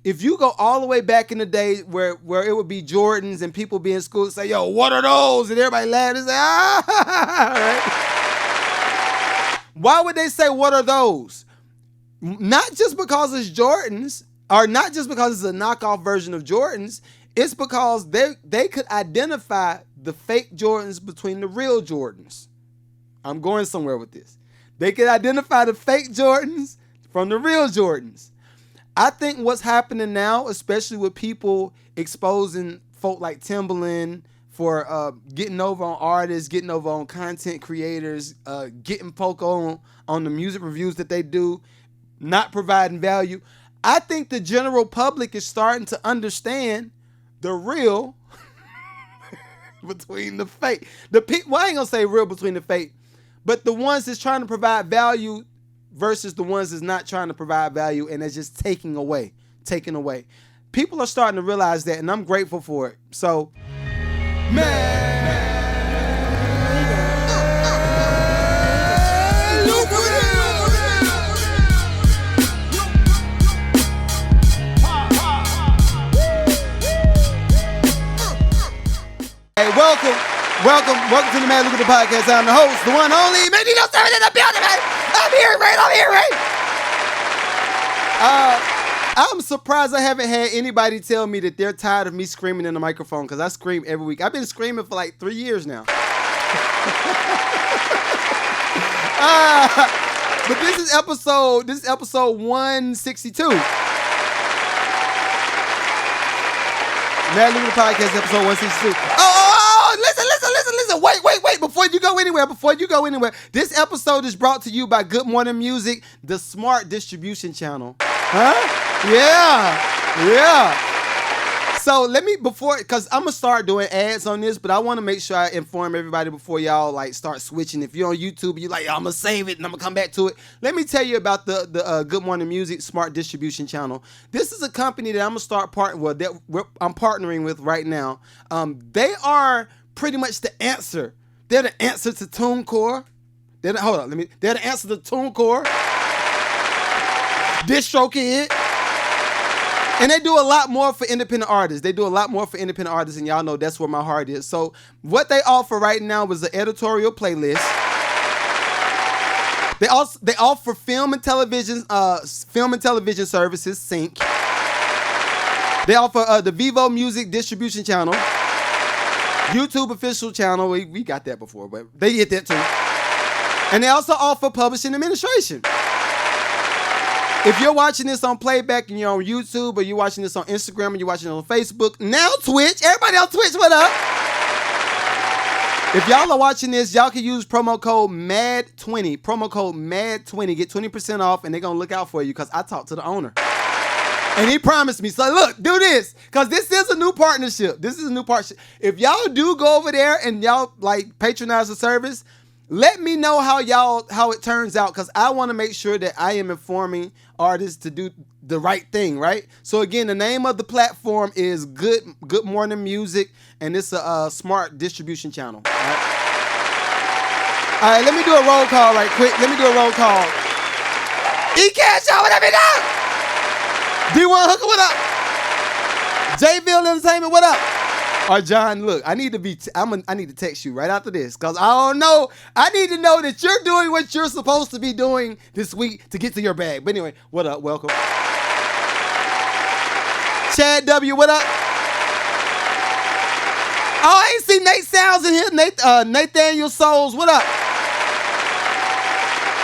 if you go all the way back in the day where it would be Jordans and people be in school and say, yo, what are those? And everybody laugh and say, right? Why would they say, what are those? Not just because it's Jordans, or not just because it's a knockoff version of Jordans. It's because they could identify the fake Jordans between the real Jordans. I'm going somewhere with this. They could identify the fake Jordans from the real Jordans. I think what's happening now, especially with people exposing folk like Timbaland for getting over on artists, getting over on content creators, getting folk on the music reviews that they do, not providing value. I think the general public is starting to understand the real between the fake. Well, I ain't gonna say real between the fake, but the ones that's trying to provide value versus the ones that's not trying to provide value and that's just taking away. People are starting to realize that, and I'm grateful for it. So, Hey, welcome to the Man Lucrative Podcast. I'm the host, the one only, man, you know, serving in the building, man. I'm here, right? I'm surprised I haven't had anybody tell me that they're tired of me screaming in the microphone, because I scream every week. I've been screaming for like 3 years now. But this is episode 162. Man Lucrative Podcast, episode 162. Listen. Wait. Before you go anywhere, this episode is brought to you by Good Morning Music, the smart distribution channel. Huh? Yeah. So because I'm going to start doing ads on this, but I want to make sure I inform everybody before y'all like start switching. If you're on YouTube, you're like, I'm going to save it and I'm going to come back to it. Let me tell you about the Good Morning Music smart distribution channel. This is a company that I'm going to start I'm partnering with right now. They are pretty much the answer. They're the answer to TuneCore. They're the answer to TuneCore, DistroKid. And they do a lot more for independent artists. And y'all know that's where my heart is. So what they offer right now is an editorial playlist. They offer film and television services, Sync. They offer the Vivo Music distribution channel, YouTube official channel. We got that before, but they get that too. And they also offer publishing administration. If you're watching this on playback and you're on YouTube, or you're watching this on Instagram, or you're watching it on Facebook, now Twitch, everybody on Twitch, what up? If y'all are watching this, y'all can use promo code MAD20. Promo code MAD20. Get 20% off, and they're going to look out for you, because I talked to the owner. And he promised me, so look, do this, because this is a new partnership. If y'all do go over there and y'all like patronize the service, let me know how it turns out, because I want to make sure that I am informing artists to do the right thing, right? So again, the name of the platform is Good Morning Music, and it's a smart distribution channel. All right, let me do a roll call right quick. E-Cash, y'all, what up, D1 Hooker, what up? J-Ville Entertainment, what up? Or John, look, I need to text you right after this, because I don't know. I need to know that you're doing what you're supposed to be doing this week to get to your bag. But anyway, what up? Welcome. Chad W, what up? Oh, I ain't see Nate Sounds in here. Nathaniel Souls, what up?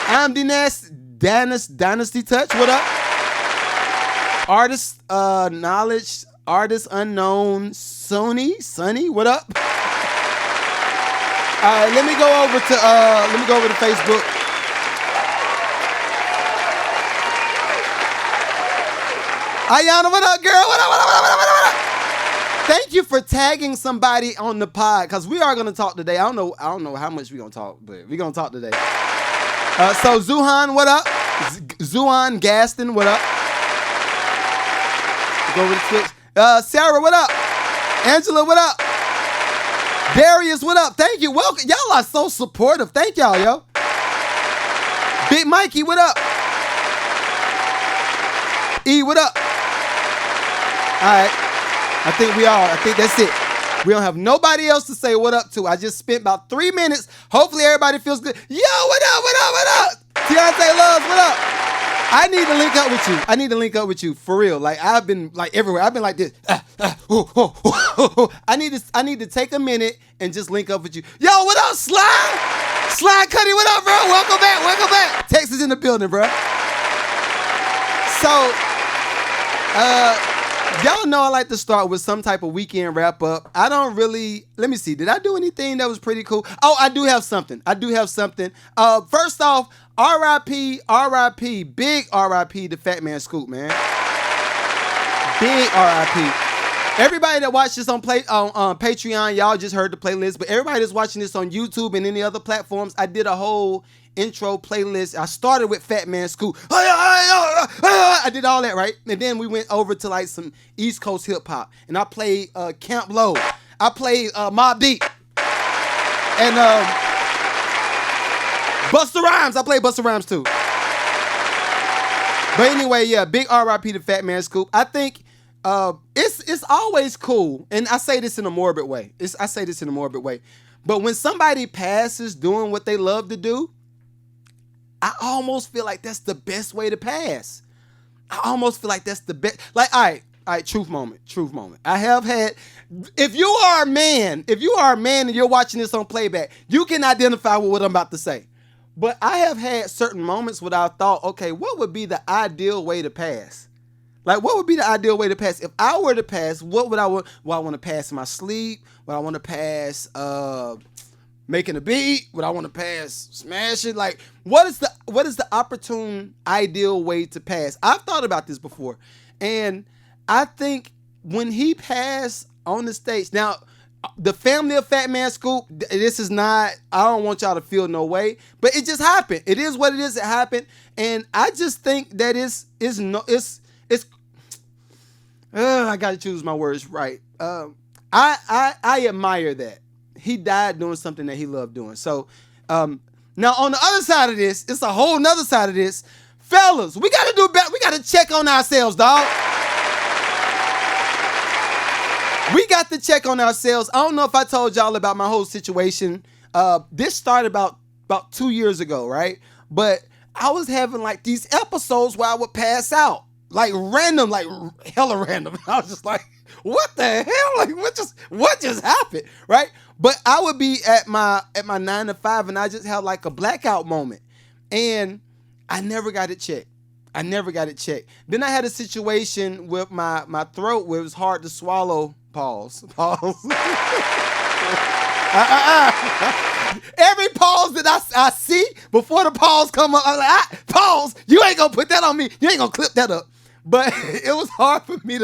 I'm Dynasty Touch, what up? Artist Knowledge, Artist Unknown, Sonny, what up? All right, let me go over to Facebook. Ayana, what up, girl? What up? Thank you for tagging somebody on the pod, because we are gonna talk today. I don't know how much we're gonna talk, but we're gonna talk today. So Zuhan, what up? Zuhan Gaston, what up? Go over to Twitch. Sarah, what up? Angela, what up? Darius, what up? Thank you. Welcome. Y'all are so supportive. Thank y'all, yo. Big Mikey, what up? E, what up? right. I think that's it. We don't have nobody else to say what up to. I just spent about 3 minutes. Hopefully everybody feels good. Yo, what up, what up, what up? Deontay Loves, what up? I need to link up with you. I need to link up with you for real. Like I've been like everywhere. I've been like this. I need to take a minute and just link up with you. Yo, what up, Slide? Slide Cuddy, what up, bro? Welcome back. Welcome back. Texas in the building, bro. So, y'all know I like to start with some type of weekend wrap up. I don't really, let me see. Did I do anything that was pretty cool? Oh, I do have something. First off, R.I.P., big R.I.P. to Fat Man Scoop, man. Big R.I.P. Everybody that watched this on Patreon, y'all just heard the playlist, but everybody that's watching this on YouTube and any other platforms, I did a whole intro playlist. I started with Fat Man Scoop. I did all that, right? And then we went over to like some East Coast hip hop, and I played Camp Low. I played Mobb Deep. And Busta Rhymes. I played Busta Rhymes too. But anyway, yeah, big R.I.P. to Fat Man Scoop. I think it's always cool, and I say this in a morbid way. But when somebody passes doing what they love to do, I almost feel like that's the best way to pass. I almost feel like that's the best. Like, all right, truth moment. I have had, if you are a man and you're watching this on playback, you can identify with what I'm about to say. But I have had certain moments where I thought, okay, what would be the ideal way to pass? Like, what would be the ideal way to pass? If I were to pass, what would I want? Well, I want to pass in my sleep. Would I want to pass making a beat? Would I want to pass smashing? Like, what is the opportune ideal way to pass? I've thought about this before, and I think when he passed on the stage, now the family of Fat Man Scoop, this is not, I don't want y'all to feel no way, but it just happened. It is what it is. It happened, and I just think that I gotta choose my words right. I admire that he died doing something that he loved doing. So now on the other side of this, it's a whole nother side of this. Fellas, we gotta do better. We gotta check on ourselves, dog. We got to check on ourselves. I don't know if I told y'all about my whole situation. This started about 2 years ago, right? But I was having like these episodes where I would pass out. Like random, like hella random. I was just like, what the hell? Like what just happened? Right? But I would be at my 9 to 5 and I just had like a blackout moment. And I never got it checked. Then I had a situation with my throat where it was hard to swallow. Pause. Every pause that I see before the pause come up, I'm like, pause. You ain't gonna put that on me. You ain't gonna clip that up. But it was hard for me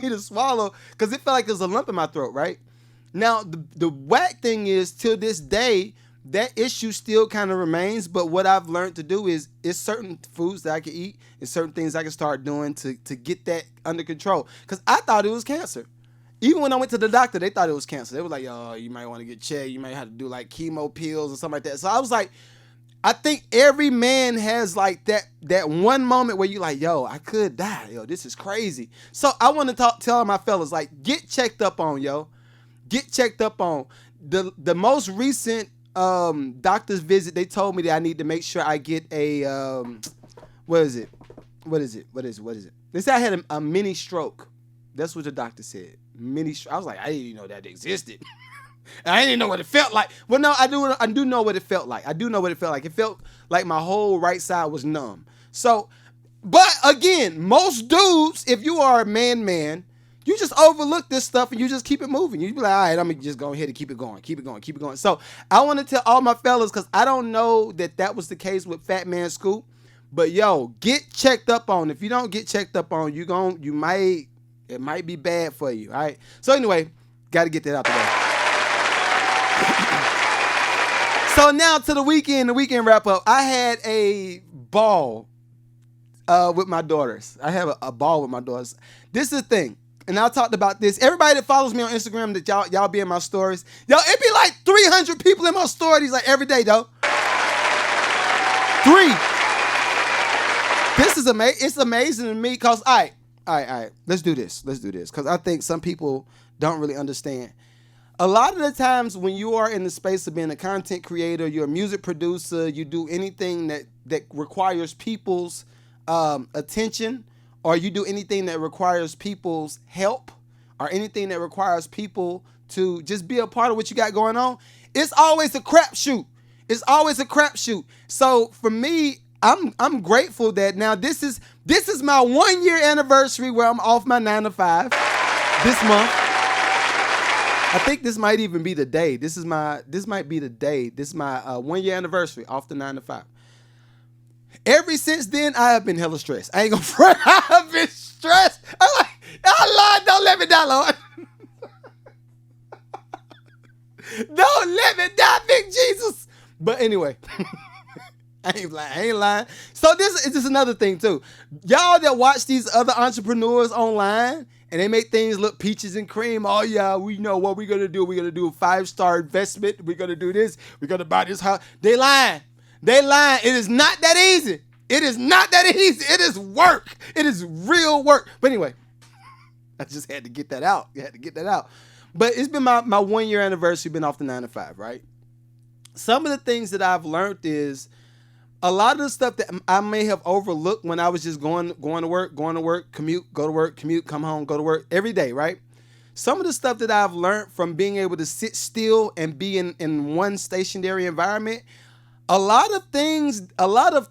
to swallow because it felt like there was a lump in my throat, right? Now, the whack thing is, till this day, that issue still kind of remains. But what I've learned to do is certain foods that I can eat and certain things I can start doing to get that under control. Because I thought it was cancer. Even when I went to the doctor, they thought it was cancer. They were like, oh, you might want to get checked. You might have to do like chemo pills or something like that. So I was like, I think every man has like that one moment where you're like, yo, I could die. Yo, this is crazy. So I want to tell my fellas, like, get checked up on, yo. Get checked up on. The most recent doctor's visit, they told me that I need to make sure I get a, what is it? They said I had a mini stroke. That's what the doctor said. I was like, I didn't even know that existed. I didn't know what it felt like. Well, no, I do know what it felt like. It felt like my whole right side was numb. So, but again, most dudes, if you are a man, you just overlook this stuff and you just keep it moving. You be like, all right, I'm going to just go ahead and keep it going. So I want to tell all my fellas, because I don't know that was the case with Fat Man Scoop, but yo, get checked up on. If you don't get checked up on, it might be bad for you, all right? So anyway, got to get that out the way. So now to the weekend wrap up. I had a ball with my daughters. I have a ball with my daughters. This is the thing. And I talked about this. Everybody that follows me on Instagram, that y'all be in my stories. Yo, it be like 300 people in my stories like every day, though. 3. This is amazing. It's amazing to me because, all right, All right. Let's do this. Because I think some people don't really understand. A lot of the times when you are in the space of being a content creator, you're a music producer, you do anything that requires people's attention, or you do anything that requires people's help, or anything that requires people to just be a part of what you got going on, it's always a crapshoot. It's always a crapshoot. So for me, I'm grateful that now this is my 1 year anniversary where I'm off my 9 to 5 this month. I think this might even be the day. This might be the day. This is my 1 year anniversary off the 9 to 5. Ever since then, I have been hella stressed. I ain't gonna front. I have been stressed. I'm like, oh Lord, don't let me die, Lord. Don't let me die, big Jesus. But anyway, I ain't lying. So this is just another thing too. Y'all that watch these other entrepreneurs online and they make things look peaches and cream. Oh yeah, we know what we're gonna do. We're gonna do a 5-star investment. We're gonna do this. We're gonna buy this house. They lying. It is not that easy. It is not that easy. It is work. It is real work. But anyway, I just had to get that out. But it's been my 1 year anniversary, been off the 9 to 5, right? Some of the things that I've learned is a lot of the stuff that I may have overlooked when I was just going to work, commute, go to work, commute, come home, go to work every day, right? Some of the stuff that I've learned from being able to sit still and be in one stationary environment, a lot of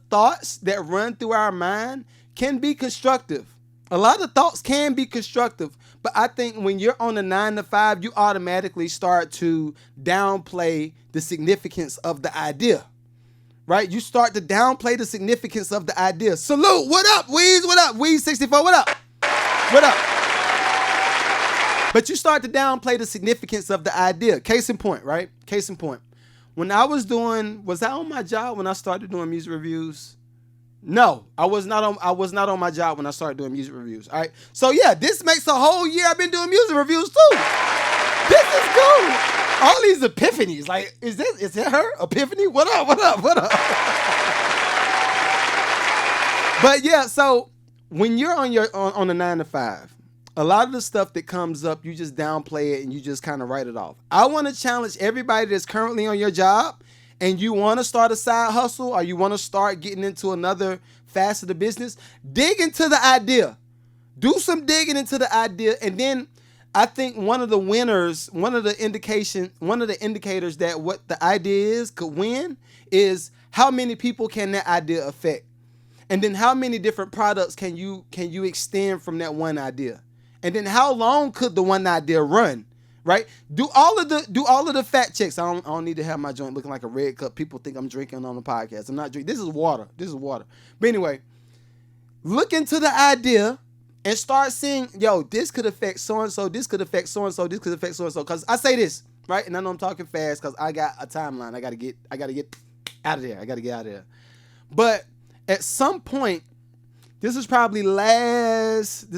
thoughts that run through our mind can be constructive. A lot of thoughts can be constructive, but I think when you're on the 9 to 5, you automatically start to downplay the significance of the idea, right? You start to downplay the significance of the idea. Salute, what up, Weez? What up, Weez 64? What up? What up? But you start to downplay the significance of the idea. Case in point, right? Case in point. When I was I on my job when I started doing music reviews? No, I was not on my job when I started doing music reviews. All right. So yeah, this makes a whole year I've been doing music reviews too. This is cool. All these epiphanies. Like, is that her? Epiphany? What up? But yeah, so when you're on the 9 to 5, a lot of the stuff that comes up, you just downplay it and you just kind of write it off. I want to challenge everybody that's currently on your job and you want to start a side hustle or you want to start getting into another facet of business, dig into the idea. Do some digging into the idea. And then I think one of the indicators that what the idea is could win is how many people can that idea affect? And then how many different products can you extend from that one idea? And then how long could the one idea run? Right? Do all of the fact checks. I don't need to have my joint looking like a red cup. People think I'm drinking on the podcast. I'm not drinking. This is water. But anyway, look into the idea and start seeing, yo, this could affect so-and-so, this could affect so-and-so, this could affect so-and-so. Because I say this, right? And I know I'm talking fast because I got a timeline. I got to get out of there. But at some point, this is probably last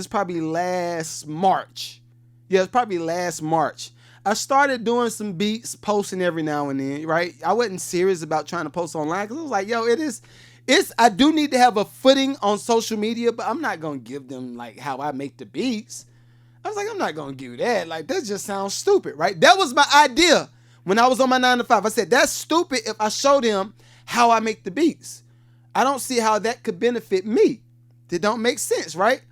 March. Yeah, it's probably last March. I started doing some beats, posting every now and then, right? I wasn't serious about trying to post online because I was like, yo, I do need to have a footing on social media, but I'm not going to give them like how I make the beats. I was like, I'm not going to give that. Like, that just sounds stupid, right? That was my idea when I was on my 9 to 5. I said, that's stupid if I show them how I make the beats. I don't see how that could benefit me. It don't make sense, right?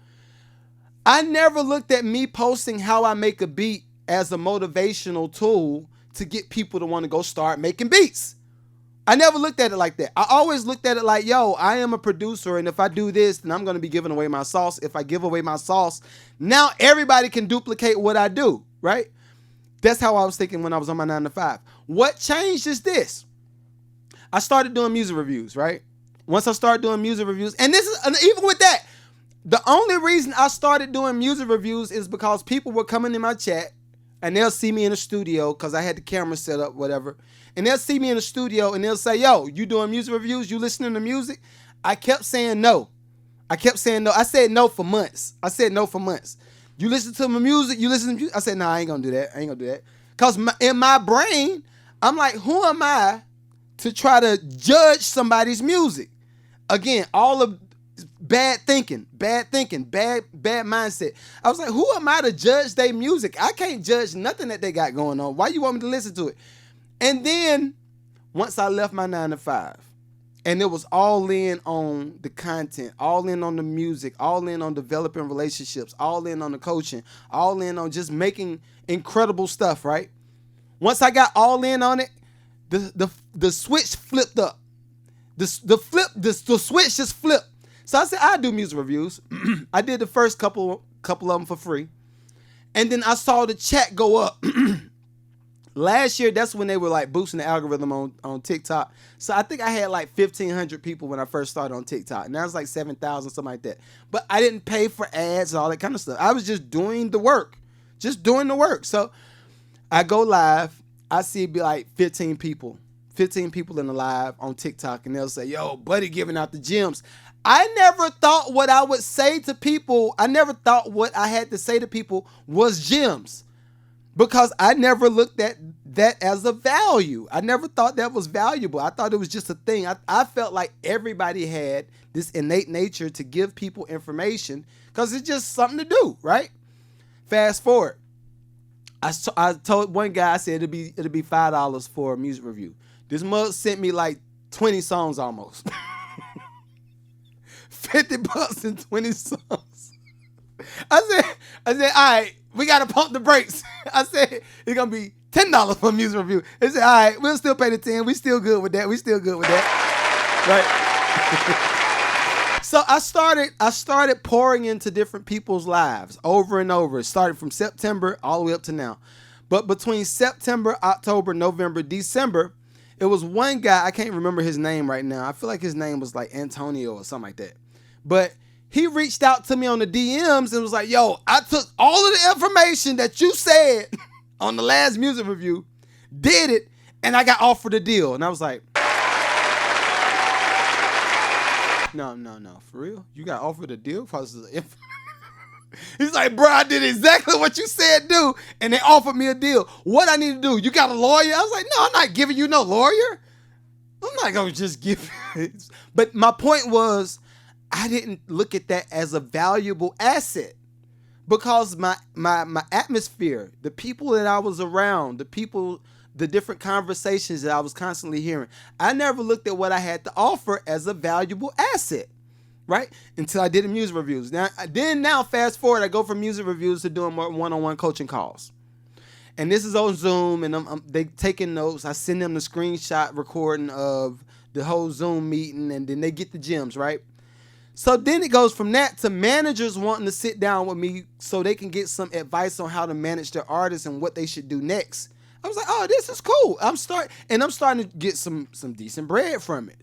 I never looked at me posting how I make a beat as a motivational tool to get people to want to go start making beats. I never looked at it like that. I always looked at it like, yo, I am a producer, and if I do this, then I'm going to be giving away my sauce. If I give away my sauce, now everybody can duplicate what I do, right? That's how I was thinking when I was on my 9 to 5. What changed is this. I started doing music reviews, right? Once I started doing music reviews, and this is, even with that, the only reason I started doing music reviews is because people were coming in my chat and they'll see me in the studio because I had the camera set up, whatever. And they'll see me in the studio and they'll say, yo, you doing music reviews? You listening to music? I kept saying no. I said no for months. You listen to my music? You listen to music? I said, no, I ain't going to do that. Because in my brain, I'm like, who am I to try to judge somebody's music? Again, bad thinking, bad mindset. I was like, who am I to judge their music? I can't judge nothing that they got going on. Why you want me to listen to it? And then once I left my 9 to 5, and it was all in on the content, all in on the music, all in on developing relationships, all in on the coaching, all in on just making incredible stuff, right? Once I got all in on it, the switch flipped up. The switch just flipped. So I said, I do music reviews. I did the first couple of them for free. And then I saw the chat go up. Last year, that's when they were like boosting the algorithm on TikTok. So I think I had like 1,500 people when I first started on TikTok. Now it's like 7,000, something like that. But I didn't pay for ads and all that kind of stuff. I was just doing the work. So I go live. I see it be like 15 people in the live on TikTok. And they'll say, yo, buddy giving out the gems. I never thought what I would say to people. I never thought what I had to say to people was gems. Because I never looked at that as a value. I never thought that was valuable. I thought it was just a thing. I felt like everybody had this innate nature to give people information because it's just something to do, right? Fast forward. I told one guy, I said it'll be $5 for a music review. This mug sent me like 20 songs almost. $50 and 20 songs. I said, all right, we got to pump the brakes. I said, it's going to be $10 for a music review. They said, all right, we'll still pay the 10. We still good with that. Right? So I started pouring into different people's lives over and over. It started from September all the way up to now. But between September, October, November, December, it was one guy, I can't remember his name right now. I feel like his name was like Antonio or something like that. But he reached out to me on the DMs and was like, yo, I took all of the information that you said on the last music review, did it, and I got offered a deal. And I was like, no, for real? You got offered a deal? He's like, bro, I did exactly what you said do, and they offered me a deal. What I need to do? You got a lawyer? I was like, no, I'm not giving you no lawyer. I'm not going to just give you. But my point was, I didn't look at that as a valuable asset because my atmosphere, the people that I was around, the different conversations that I was constantly hearing, I never looked at what I had to offer as a valuable asset, right? Until I did the music reviews. Now fast forward, I go from music reviews to doing more one-on-one coaching calls. And this is on Zoom, and they taking notes. I send them the screenshot recording of the whole Zoom meeting, and then they get the gems, right? So then it goes from that to managers wanting to sit down with me so they can get some advice on how to manage their artists and what they should do next. I was like, oh, this is cool. I'm starting to get some decent bread from it.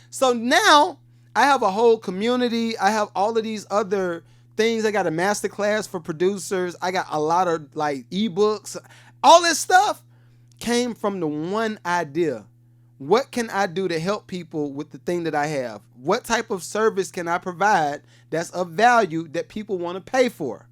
So now I have a whole community. I have all of these other things. I got a masterclass for producers. I got a lot of like ebooks. All this stuff came from the one idea. What can I do to help people with the thing that I have? What type of service can I provide that's of value that people want to pay for?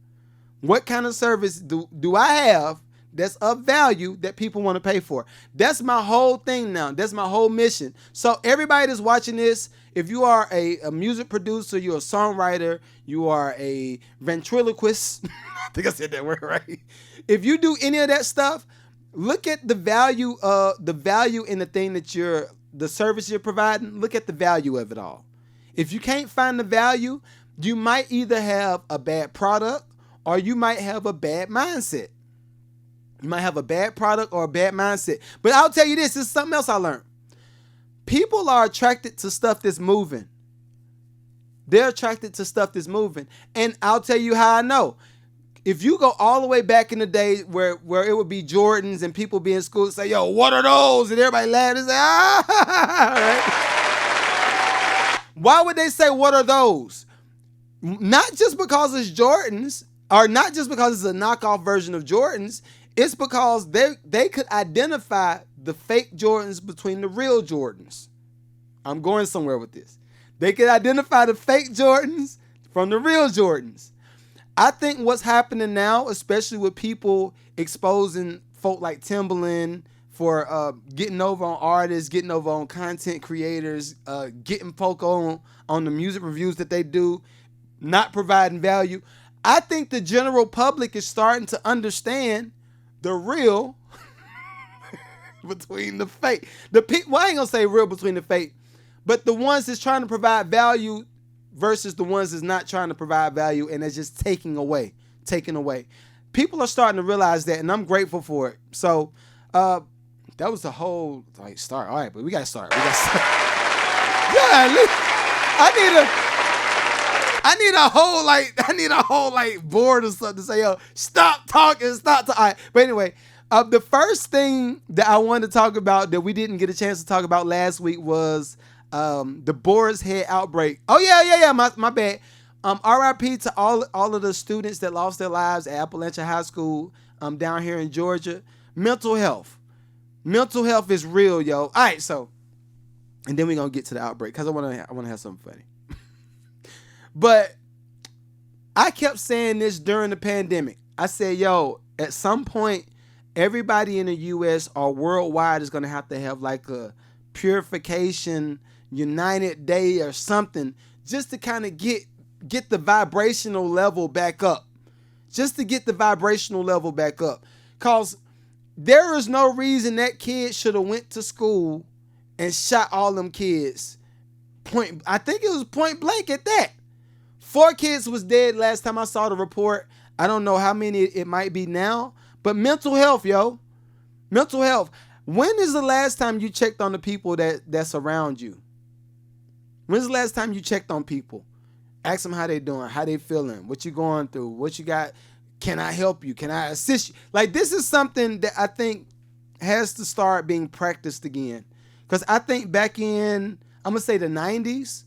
What kind of service do I have that's of value that people want to pay for? That's my whole thing now. That's my whole mission. So everybody that's watching this, if you are a music producer, you're a songwriter, you are a ventriloquist, I think I said that word right. If you do any of that stuff, look at the value in the thing that the service you're providing. Look at the value of it all. If you can't find the value, you might either have a bad product or you might have a bad mindset. You might have a bad product or a bad mindset. But I'll tell you this is something else I learned. People are attracted to stuff that's moving. They're attracted to stuff that's moving. And I'll tell you how I know. If you go all the way back in the day where it would be Jordans and people be in school and say, yo, what are those? And everybody laugh and say, right? Why would they say, what are those? Not just because it's Jordans or not just because it's a knockoff version of Jordans. It's because they could identify the fake Jordans between the real Jordans. I'm going somewhere with this. They could identify the fake Jordans from the real Jordans. I think what's happening now, especially with people exposing folk like Timberland, for getting over on artists, getting over on content creators, getting folk on the music reviews that they do, not providing value. I think the general public is starting to understand the real between the fake. Well, I ain't gonna say real between the fake, but the ones that's trying to provide value versus the ones that's not trying to provide value and that's just taking away. People are starting to realize that, and I'm grateful for it. So that was the whole start. All right, but we gotta start. Yeah, I need a whole board or something to say, yo, stop talking. All right. But anyway, the first thing that I wanted to talk about that we didn't get a chance to talk about last week was the Boar's Head outbreak. Oh yeah. My bad. RIP to all of the students that lost their lives at Appalachian High School down here in Georgia. Mental health is real, yo. All right, so, and then we're gonna get to the outbreak because I wanna have something funny. But I kept saying this during the pandemic. I said, yo, at some point, everybody in the U.S. or worldwide is gonna have to have like a purification United Day or something, just to kind of get the vibrational level back up. Cause there is no reason that kid should have went to school and shot all them kids. I think it was point blank at that. 4 kids was dead last time I saw the report. I don't know how many it might be now, but mental health, yo. Mental health. When is the last time you checked on the people that's around you? When's the last time you checked on people? Ask them how they doing, how they feeling, what you going through, what you got. Can I help you? Can I assist you? Like, this is something that I think has to start being practiced again. Because I think back in, I'm going to say the 90s,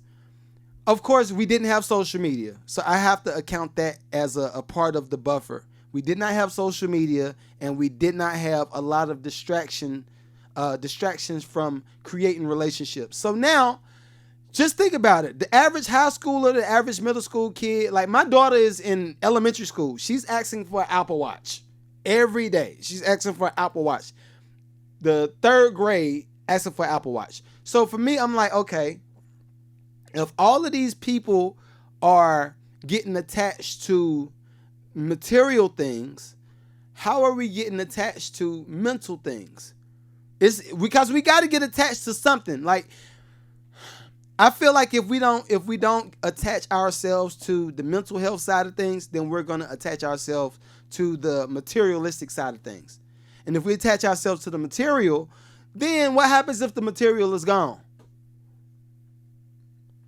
of course, we didn't have social media. So I have to account that as a part of the buffer. We did not have social media, and we did not have a lot of distractions from creating relationships. So now, just think about it. The average high schooler, the average middle school kid, like my daughter is in elementary school. She's asking for an Apple Watch every day. She's asking for an Apple Watch. The 3rd grade asking for an Apple Watch. So for me, I'm like, okay, if all of these people are getting attached to material things, how are we getting attached to mental things? It's because we got to get attached to something. Like, I feel like if we don't attach ourselves to the mental health side of things, then we're going to attach ourselves to the materialistic side of things. And if we attach ourselves to the material, then what happens if the material is gone?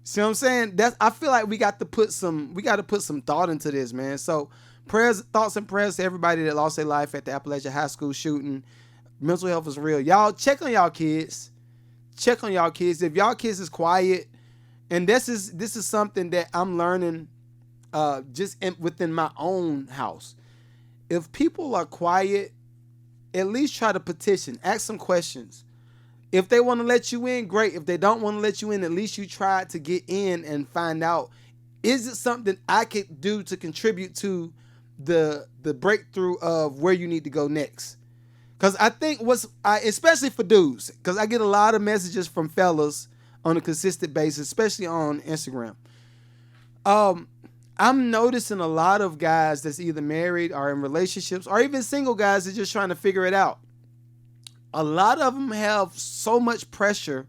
See what I'm saying? I feel like we got to put some thought into this, man. So thoughts and prayers to everybody that lost their life at the Appalachian High School shooting. Mental health is real. Y'all check on y'all kids. Check on y'all kids. If y'all kids is quiet, and this is something that I'm learning within my own house. If people are quiet, at least try to petition. Ask some questions. If they want to let you in, great. If they don't want to let you in, at least you try to get in and find out, is it something I could do to contribute to the breakthrough of where you need to go next? Because I think especially for dudes, because I get a lot of messages from fellas on a consistent basis, especially on Instagram. I'm noticing a lot of guys that's either married or in relationships, or even single guys that are just trying to figure it out. A lot of them have so much pressure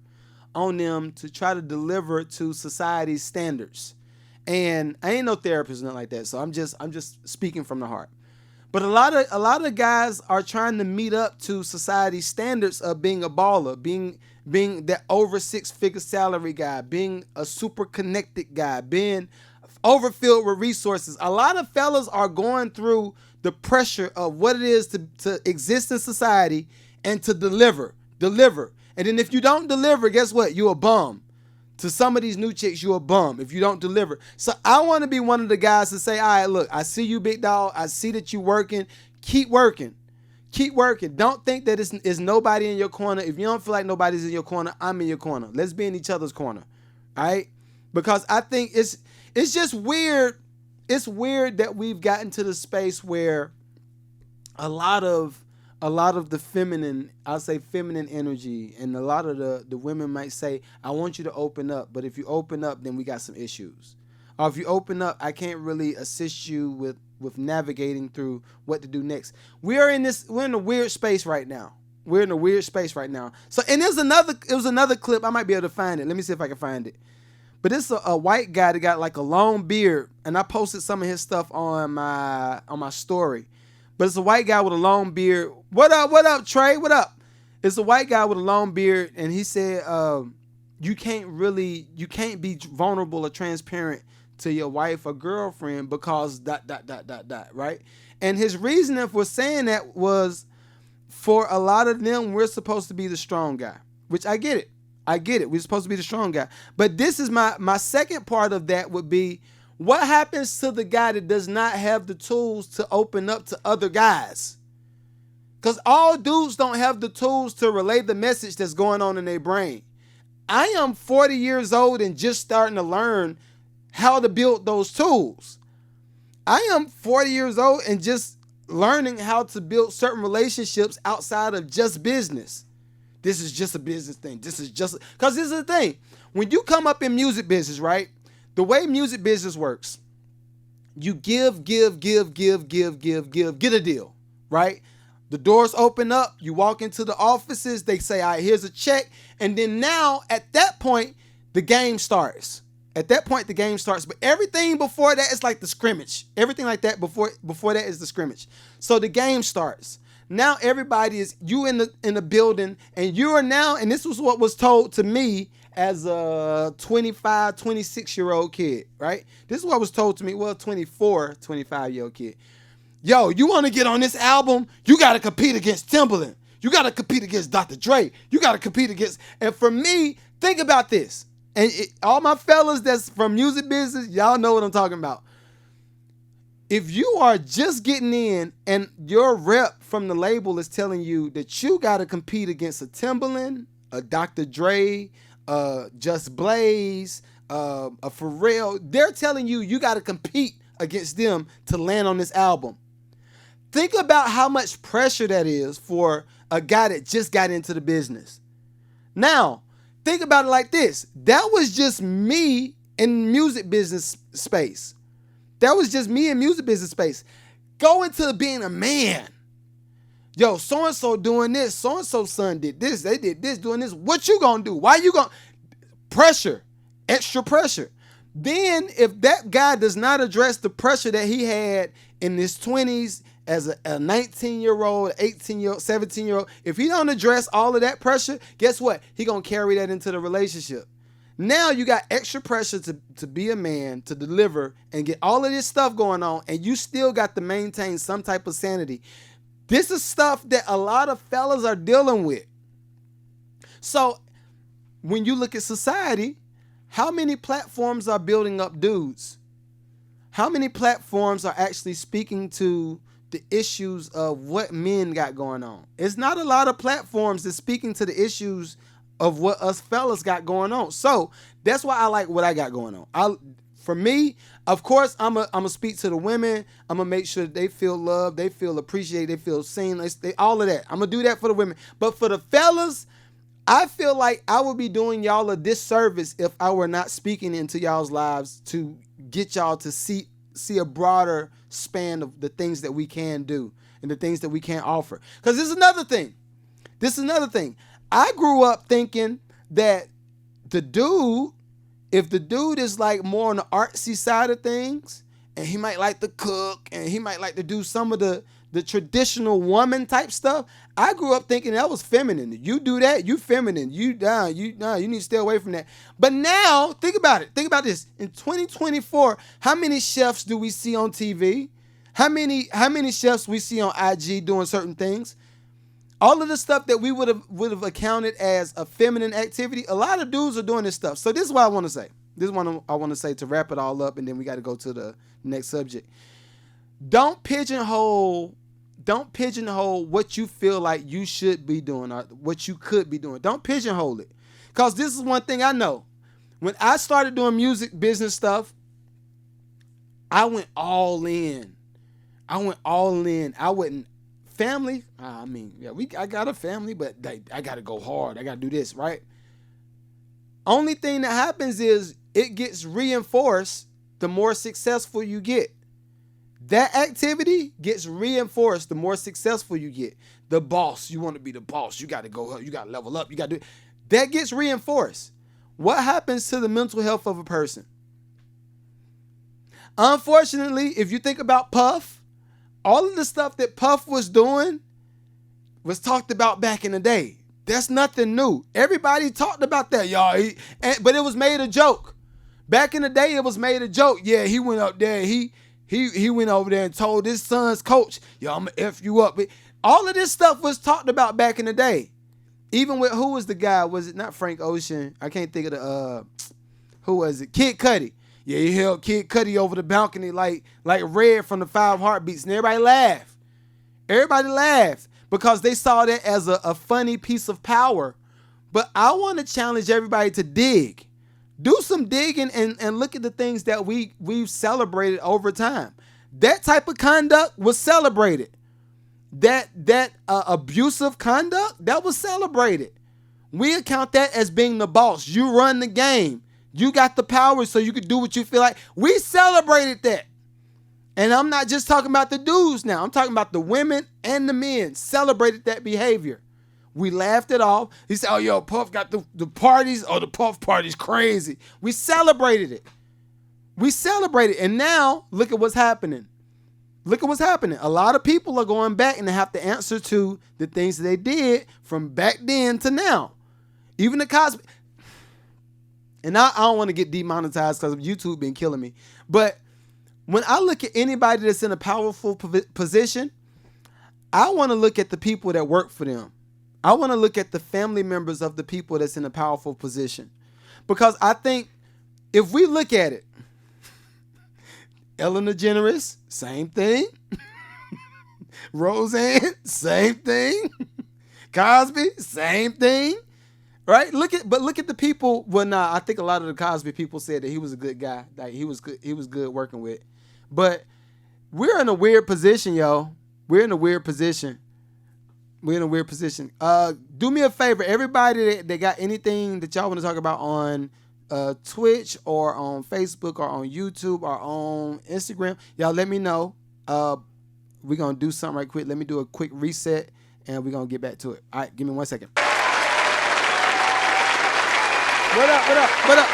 on them to try to deliver to society's standards. And I ain't no therapist or nothing like that, so I'm just speaking from the heart. But a lot of guys are trying to meet up to society's standards of being a baller, being that over 6-figure salary guy, being a super connected guy, being overfilled with resources. A lot of fellas are going through the pressure of what it is to exist in society and to deliver. And then if you don't deliver, guess what? You're a bum. To some of these new chicks, you're a bum if you don't deliver. So I want to be one of the guys to say, all right, look, I see you, big dog. I see that you're working. Keep working. Keep working. Don't think that it's nobody in your corner. If you don't feel like nobody's in your corner, I'm in your corner. Let's be in each other's corner. All right? Because I think it's just weird. It's weird that we've gotten to the space where a lot of a lot of the feminine, I'll say feminine energy, and a lot of the women might say, I want you to open up, but if you open up, then we got some issues. Or if you open up, I can't really assist you with navigating through what to do next. We're in a weird space right now. We're in a weird space right now. So, and it was another clip. I might be able to find it. Let me see if I can find it. But it's a white guy that got like a long beard, and I posted some of his stuff on my story. But it's a white guy with a long beard. What up, Trey? What up? It's a white guy with a long beard, and he said, you can't be vulnerable or transparent to your wife or girlfriend because ... right? And his reasoning for saying that was, for a lot of them, we're supposed to be the strong guy, which I get it. We're supposed to be the strong guy. But this is my second part of that would be, what happens to the guy that does not have the tools to open up to other guys? Because all dudes don't have the tools to relay the message that's going on in their brain. I am 40 years old and just starting to learn how to build those tools. I am 40 years old and just learning how to build certain relationships outside of just business. This is just a business thing. Because this is the thing. When you come up in music business, right? The way music business works, you give, get a deal, right? The doors open up. You walk into the offices. They say, all right, here's a check. And then now, at that point, the game starts. But everything before that is like the scrimmage. Everything like that before that is the scrimmage. So the game starts. Now everybody is, you in the building, and you are now, and this was what was told to me as a 25, 26-year-old kid, right? This is what was told to me, 24, 25-year-old kid. Yo, you want to get on this album? You got to compete against Timbaland. You got to compete against Dr. Dre. You got to compete against, and for me, think about this. And all my fellas that's from music business, y'all know what I'm talking about. If you are just getting in and your rep from the label is telling you that you got to compete against a Timbaland, a Dr. Dre, Just Blaze, a Pharrell, they're telling you got to compete against them to land on this album. Think about how much pressure that is for a guy that just got into the business. Now, think about it like this. That was just me in music business space. Go into being a man. Yo, so-and-so doing this. So-and-so son did this. They did this, doing this. What you gonna do? Why you gonna... Pressure. Extra pressure. Then, if that guy does not address the pressure that he had in his 20s as a 19-year-old, 18-year-old, 17-year-old, if he don't address all of that pressure, guess what? He gonna carry that into the relationship. Now you got extra pressure to be a man, to deliver, and get all of this stuff going on, and you still got to maintain some type of sanity. This is stuff that a lot of fellas are dealing with. So when you look at society, how many platforms are building up dudes? How many platforms are actually speaking to the issues of what men got going on? It's not a lot of platforms that's speaking to the issues of what us fellas got going on. So that's why I like what I got going on. For me, of course, I'm a speak to the women. I'm gonna make sure they feel loved, they feel appreciated, they feel seen. They all of that. I'm gonna do that for the women. But for the fellas, I feel like I would be doing y'all a disservice if I were not speaking into y'all's lives to get y'all to see a broader span of the things that we can do and the things that we can offer. Because this is another thing. I grew up thinking that if the dude is like more on the artsy side of things, and he might like to cook, and he might like to do some of the traditional woman type stuff, I grew up thinking that was feminine. You do that, you feminine. You need to stay away from that. But now, think about it. Think about this. In 2024, how many chefs do we see on TV? How many chefs we see on IG doing certain things? All of the stuff that we would have accounted as a feminine activity, a lot of dudes are doing this stuff. So this is what I want to say. This is what I want to say to wrap it all up, and then we got to go to the next subject. Don't pigeonhole what you feel like you should be doing or what you could be doing. Don't pigeonhole it. Because this is one thing I know. When I started doing music business stuff, I went all in. I wouldn't family. I got a family, but I got to go hard. I got to do this, right? Only thing that happens is it gets reinforced the more successful you get. That activity gets reinforced the more successful you get. The boss, you want to be the boss. You got to go up. You got to level up. You got to do it. That gets reinforced. What happens to the mental health of a person? Unfortunately, if you think about Puff, all of the stuff that Puff was doing was talked about back in the day. That's nothing new. Everybody talked about that, y'all. But it was made a joke. Back in the day, it was made a joke. Yeah, he went up there. He went over there and told his son's coach, yo, I'm going to F you up. All of this stuff was talked about back in the day. Even with, who was the guy? Was it not Frank Ocean? I can't think of the, who was it? Kid Cudi. Yeah, he held Kid Cudi over the balcony like Red from the Five Heartbeats, and everybody laughed. Everybody laughed because they saw that as a funny piece of power. But I want to challenge everybody to dig. Do some digging and look at the things that we've celebrated over time. That type of conduct was celebrated. That abusive conduct, that was celebrated. We account that as being the boss. You run the game. You got the power so you can do what you feel like. We celebrated that. And I'm not just talking about the dudes now. I'm talking about the women and the men celebrated that behavior. We laughed it off. He said, oh, yo, Puff got the parties. Oh, the Puff party's crazy. We celebrated it. We celebrated it. And now, look at what's happening. Look at what's happening. A lot of people are going back and they have to answer to the things that they did from back then to now. Even the Cosby. And I don't want to get demonetized because YouTube been killing me. But when I look at anybody that's in a powerful position, I want to look at the people that work for them. I want to look at the family members of the people that's in a powerful position. Because I think if we look at it, Ellen DeGeneres, same thing. Roseanne, same thing. Cosby, same thing. Right? Look at the people. Well, nah, I think a lot of the Cosby people said that he was a good guy. Like he was good working with. But we're in a weird position, yo. We're in a weird position. Do me a favor, everybody that got anything that y'all want to talk about on Twitch or on Facebook or on YouTube or on Instagram, y'all let me know. We're going to do something right quick. Let me do a quick reset and we're going to get back to it. All right, give me 1 second. What up?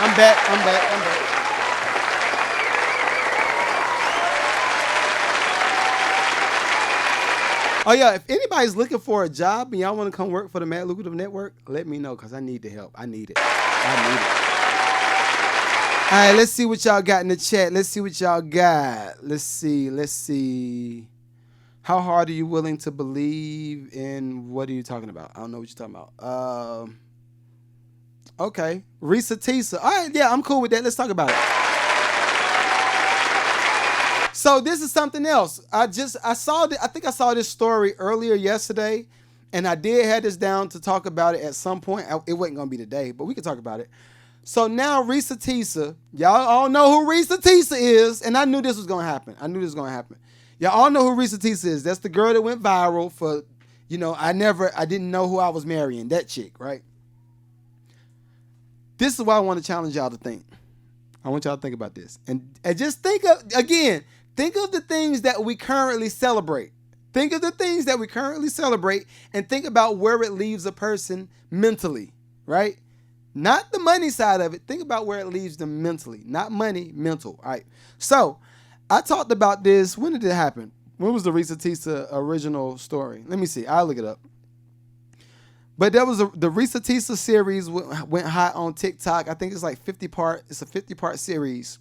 I'm back. Oh, yeah, if anybody's looking for a job and y'all want to come work for the Mad Lucrative Network, let me know because I need the help. I need it. All right, let's see what y'all got in the chat. Let's see. How hard are you willing to believe in? What are you talking about? I don't know what you're talking about. Okay. Rysa Tissa. All right, yeah, I'm cool with that. Let's talk about it. So this is something else. I think I saw this story earlier yesterday, and I did have this down to talk about it at some point. It wasn't going to be today, but we could talk about it. So now Rysa Tissa, y'all all know who Rysa Tissa is, and I knew this was going to happen. Y'all all know who Rysa Tissa is. That's the girl that went viral for, I didn't know who I was marrying, that chick, right? This is why I want to challenge y'all to think. I want y'all to think about this. And just think of the things that we currently celebrate. Think of the things that we currently celebrate and think about where it leaves a person mentally, right? Not the money side of it. Think about where it leaves them mentally. Not money, mental, all right? So I talked about this. When did it happen? When was the Rysa Tissa original story? Let me see. I'll look it up. But there was the Rysa Tissa series went hot on TikTok. I think it's like 50 part. It's a 50-part series.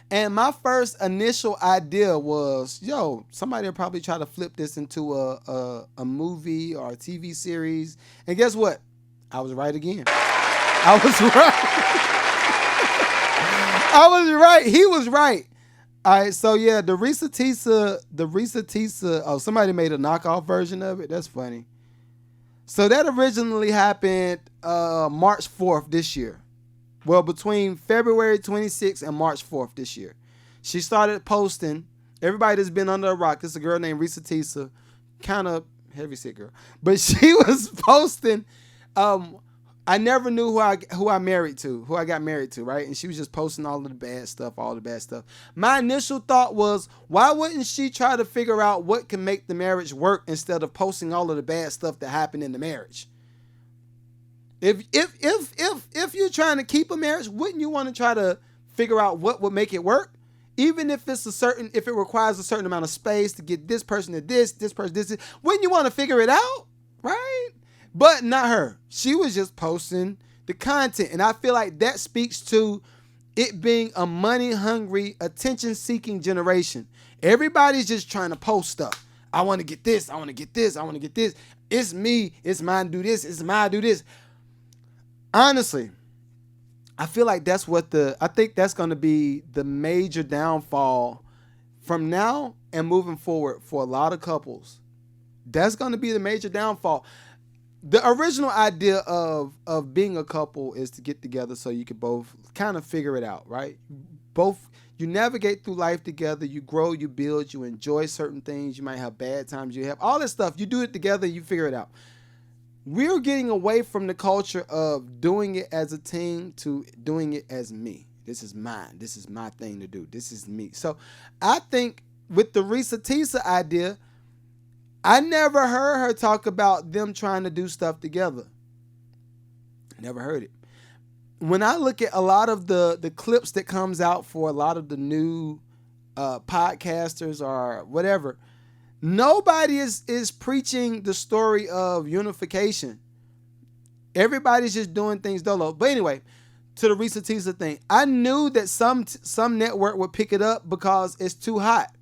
And my first initial idea was, yo, somebody will probably try to flip this into a movie or a TV series. And guess what? I was right again. I was right. I was right. He was right. All right, so yeah, the Rysa Tissa, oh, somebody made a knockoff version of it. That's funny. So that originally happened March 4th this year. Well, between February 26th and March 4th this year. She started posting. Everybody that's been under a rock, this is a girl named Rysa Tissa, kind of heavy set girl. But she was posting, I never knew who I got married to, right? And she was just posting all the bad stuff. My initial thought was, why wouldn't she try to figure out what can make the marriage work instead of posting all of the bad stuff that happened in the marriage? If you're trying to keep a marriage, wouldn't you want to try to figure out what would make it work? Even if if it requires a certain amount of space to get this person to this person this, wouldn't you want to figure it out, right? But not her. She was just posting the content. And I feel like that speaks to it being a money-hungry, attention-seeking generation. Everybody's just trying to post stuff. I want to get this. I want to get this. I want to get this. It's me. It's mine to do this. It's mine to do this. Honestly, I feel like I think that's going to be the major downfall from now and moving forward for a lot of couples. That's going to be the major downfall. The original idea of being a couple is to get together so you can both kind of figure it out, right? You navigate through life together, you grow, you build, you enjoy certain things, you might have bad times, you have all this stuff. You do it together, you figure it out. We're getting away from the culture of doing it as a team to doing it as me. This is mine. This is my thing to do. This is me. So I think with the Rysa Tissa idea, I never heard her talk about them trying to do stuff together. Never heard it. When I look at a lot of the clips that comes out for a lot of the new podcasters or whatever, nobody is preaching the story of unification. Everybody's just doing things dolo. But anyway, to the Rysa Tissa thing, I knew that some network would pick it up because it's too hot.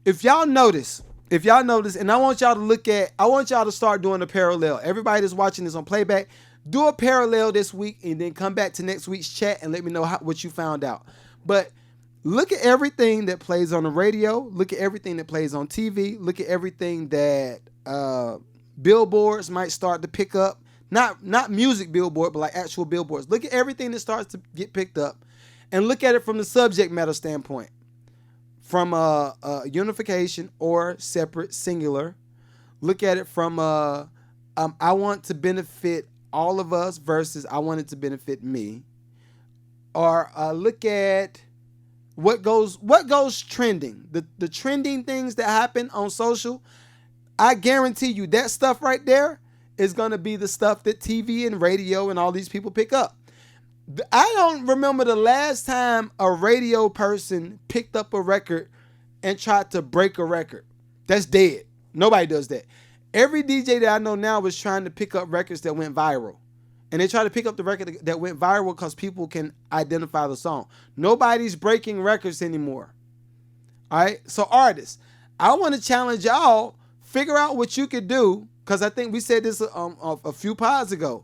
If y'all notice, and I want y'all to start doing a parallel. Everybody that's watching this on playback, do a parallel this week and then come back to next week's chat and let me know what you found out. But look at everything that plays on the radio. Look at everything that plays on TV. Look at everything that billboards might start to pick up. Not music billboard, but like actual billboards. Look at everything that starts to get picked up and look at it from the subject matter standpoint. From unification or separate, singular. Look at it from I want to benefit all of us versus I want it to benefit me. Or look at what goes trending. The trending things that happen on social. I guarantee you that stuff right there is going to be the stuff that TV and radio and all these people pick up. I don't remember the last time a radio person picked up a record and tried to break a record. That's dead. Nobody does that. Every DJ that I know now is trying to pick up records that went viral. And they try to pick up the record that went viral because people can identify the song. Nobody's breaking records anymore. All right? So artists, I want to challenge y'all, figure out what you could do, because I think we said this a few pods ago.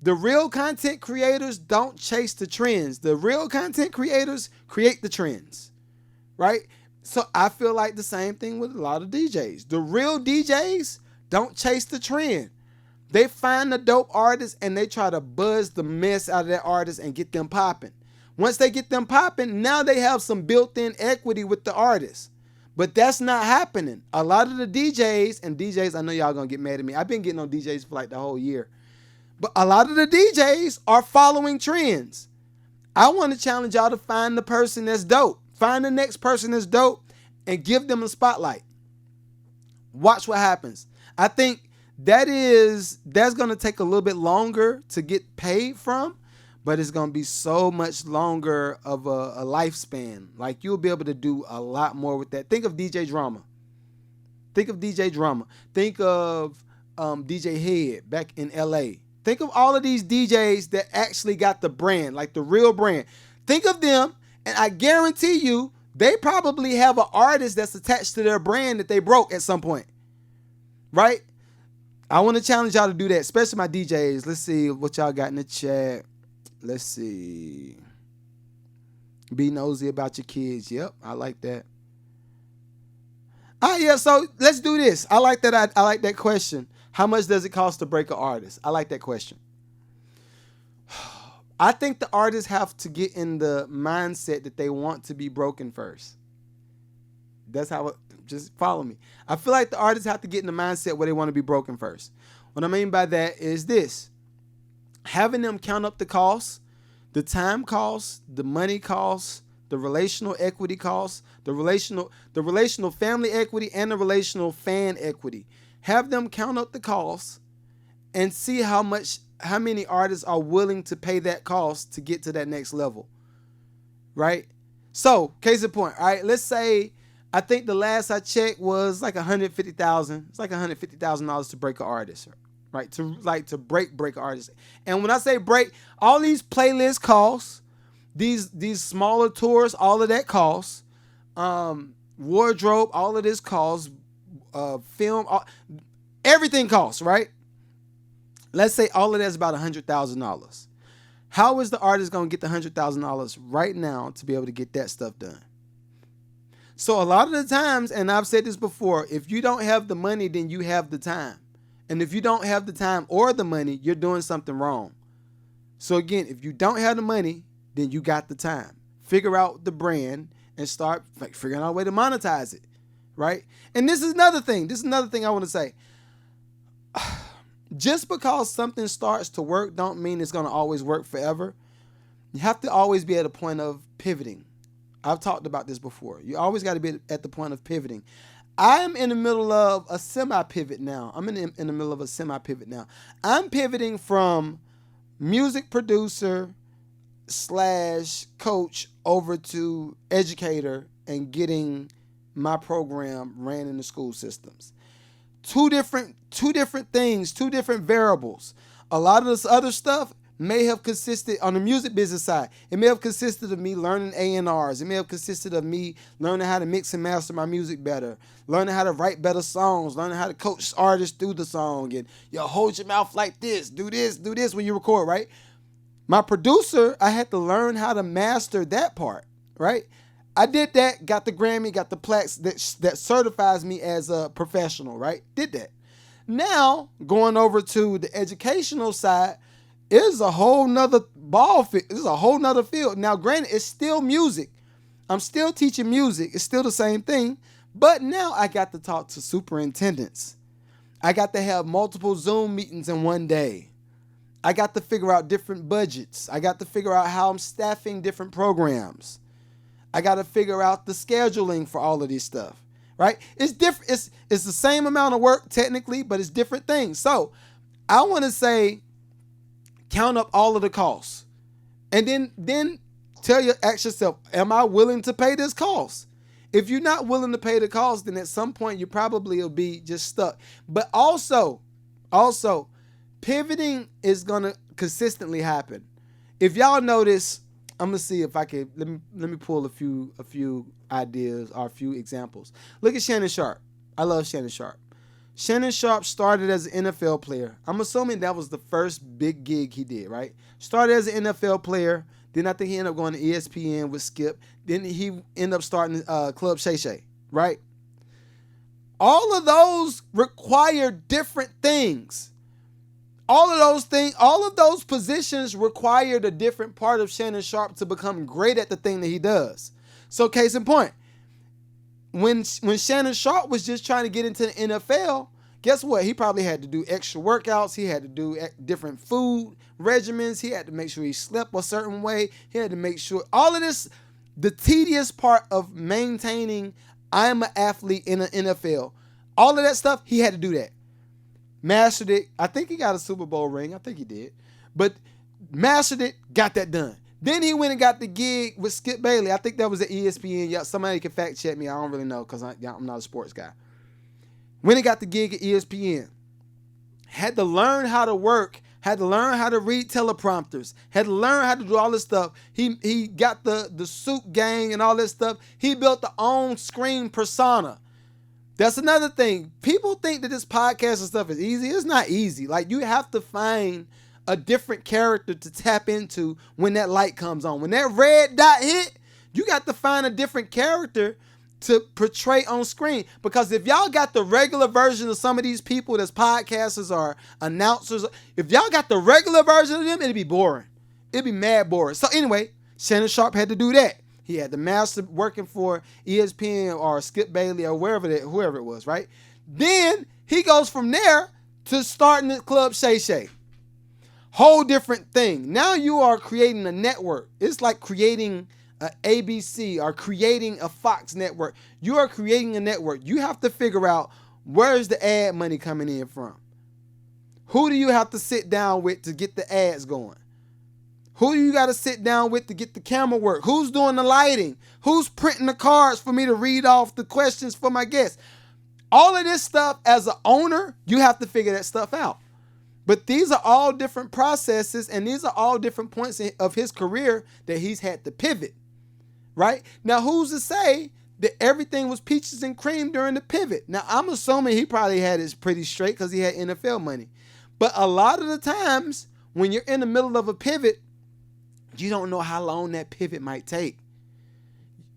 The real content creators don't chase the trends. The real content creators create the trends, right? So I feel like the same thing with a lot of DJs. The real DJs don't chase the trend. They find the dope artist and they try to buzz the mess out of that artist and get them popping. Once they get them popping, now they have some built-in equity with the artist. But that's not happening. A lot of the DJs, I know y'all gonna get mad at me. I've been getting on DJs for like the whole year. But a lot of the DJs are following trends. I want to challenge y'all to find the person that's dope. Find the next person that's dope and give them a spotlight. Watch what happens. I think that's going to take a little bit longer to get paid from, but it's going to be so much longer of a lifespan. Like you'll be able to do a lot more with that. Think of DJ Drama. Think of DJ Head back in LA. Think of all of these DJs that actually got the brand, like the real brand. Think of them And I guarantee you, they probably have an artist that's attached to their brand that they broke at some point. Right? I want to challenge y'all to do that, especially my DJs. Let's see what y'all got in the chat. Let's see. Be nosy about your kids. Yep, I like that. Yeah, so let's do this. I like that. I like that question. How much does it cost to break an artist? I like that question. I think the artists have to get in the mindset that they want to be broken first. That's how just follow me. I feel like the artists have to get in the mindset where they want to be broken first. What I mean by that is this. Having them count up the costs, the time costs, the money costs, the relational equity costs, the relational family equity, and the relational fan equity. Have them count up the costs and see how many artists are willing to pay that cost to get to that next level. Right? So, case in point, all right, let's say I think the last I checked was like $150,000. It's like $150,000 to break an artist, right? To break an artist. And when I say break, all these playlists costs, these smaller tours, all of that costs, wardrobe, all of this costs, film, everything costs, right? Let's say all of that's about $100,000. How is the artist going to get the $100,000 right now to be able to get that stuff done? So a lot of the times, and I've said this before, if you don't have the money, then you have the time. And if you don't have the time or the money, you're doing something wrong. So again, if you don't have the money, then you got the time. Figure out the brand and start figuring out a way to monetize it, right? And this is another thing. I want to say. Just because something starts to work don't mean it's going to always work forever. You have to always be at a point of pivoting. I've talked about this before. You always got to be at the point of pivoting. I'm in the middle of a semi-pivot now. I'm in the middle of a semi-pivot now. I'm pivoting from music producer / coach over to educator and getting my program ran in the school systems. Two different things, two different variables. A lot of this other stuff may have consisted on the music business side. It may have consisted of me learning A&Rs. It may have consisted of me learning how to mix and master my music better, learning how to write better songs, learning how to coach artists through the song, and hold your mouth like this, do this when you record, right? My producer, I had to learn how to master that part, right? I did that, got the Grammy, got the plaques that certifies me as a professional, right? Did that. Now, going over to the educational side, it's a whole nother ball field. It's a whole nother field. Now, granted, it's still music. I'm still teaching music. It's still the same thing. But now I got to talk to superintendents. I got to have multiple Zoom meetings in one day. I got to figure out different budgets. I got to figure out how I'm staffing different programs. I got to figure out the scheduling for all of this stuff, right? It's different. It's the same amount of work technically, but it's different things. So I want to say, count up all of the costs, and then ask yourself, am I willing to pay this cost? If you're not willing to pay the cost, then at some point you probably will be just stuck. But also, pivoting is gonna consistently happen. If y'all notice, I'm gonna see if I can let me pull a few ideas or a few examples. Look at Shannon Sharp. I love Shannon Sharp. Shannon Sharp started as an NFL player. I'm assuming that was the first big gig he did, right? Started as an NFL player. Then I think he ended up going to ESPN with Skip. Then he ended up starting Club Shay Shay, right? All of those require different things. All of those positions required a different part of Shannon Sharp to become great at the thing that he does. So case in point, when Shannon Sharp was just trying to get into the NFL, guess what? He probably had to do extra workouts. He had to do different food regimens. He had to make sure he slept a certain way. He had to make sure all of this, the tedious part of maintaining I'm an athlete in the NFL, all of that stuff, he had to do that. Mastered it. I think he got a Super Bowl ring. I think he did. But mastered it, got that done. Then he went and got the gig with Skip Bayless. I think that was at ESPN. Yeah, somebody can fact check me. I don't really know because I'm not a sports guy. When he got the gig at ESPN, had to learn how to work had to learn how to read teleprompters, had to learn how to do all this stuff. He got the suit gang and all this stuff. He built the own screen persona. That's another thing. People think that this podcast and stuff is easy. It's not easy. Like, you have to find a different character to tap into when that light comes on. When that red dot hit, you got to find a different character to portray on screen. Because if y'all got the regular version of some of these people that's podcasters or announcers, if y'all got the regular version of them, it'd be boring. It'd be mad boring. So anyway, Shannon Sharp had to do that. He had the master working for ESPN or Skip Bayless or whoever it was, right? Then he goes from there to starting the Club Shay Shay. Whole different thing. Now you are creating a network. It's like creating an ABC or creating a Fox network. You are creating a network. You have to figure out, where's the ad money coming in from? Who do you have to sit down with to get the ads going? Who do you got to sit down with to get the camera work? Who's doing the lighting? Who's printing the cards for me to read off the questions for my guests? All of this stuff, as an owner, you have to figure that stuff out. But these are all different processes, and these are all different points of his career that he's had to pivot, right? Now, who's to say that everything was peaches and cream during the pivot? Now, I'm assuming he probably had it pretty straight because he had NFL money. But a lot of the times, when you're in the middle of a pivot, you don't know how long that pivot might take.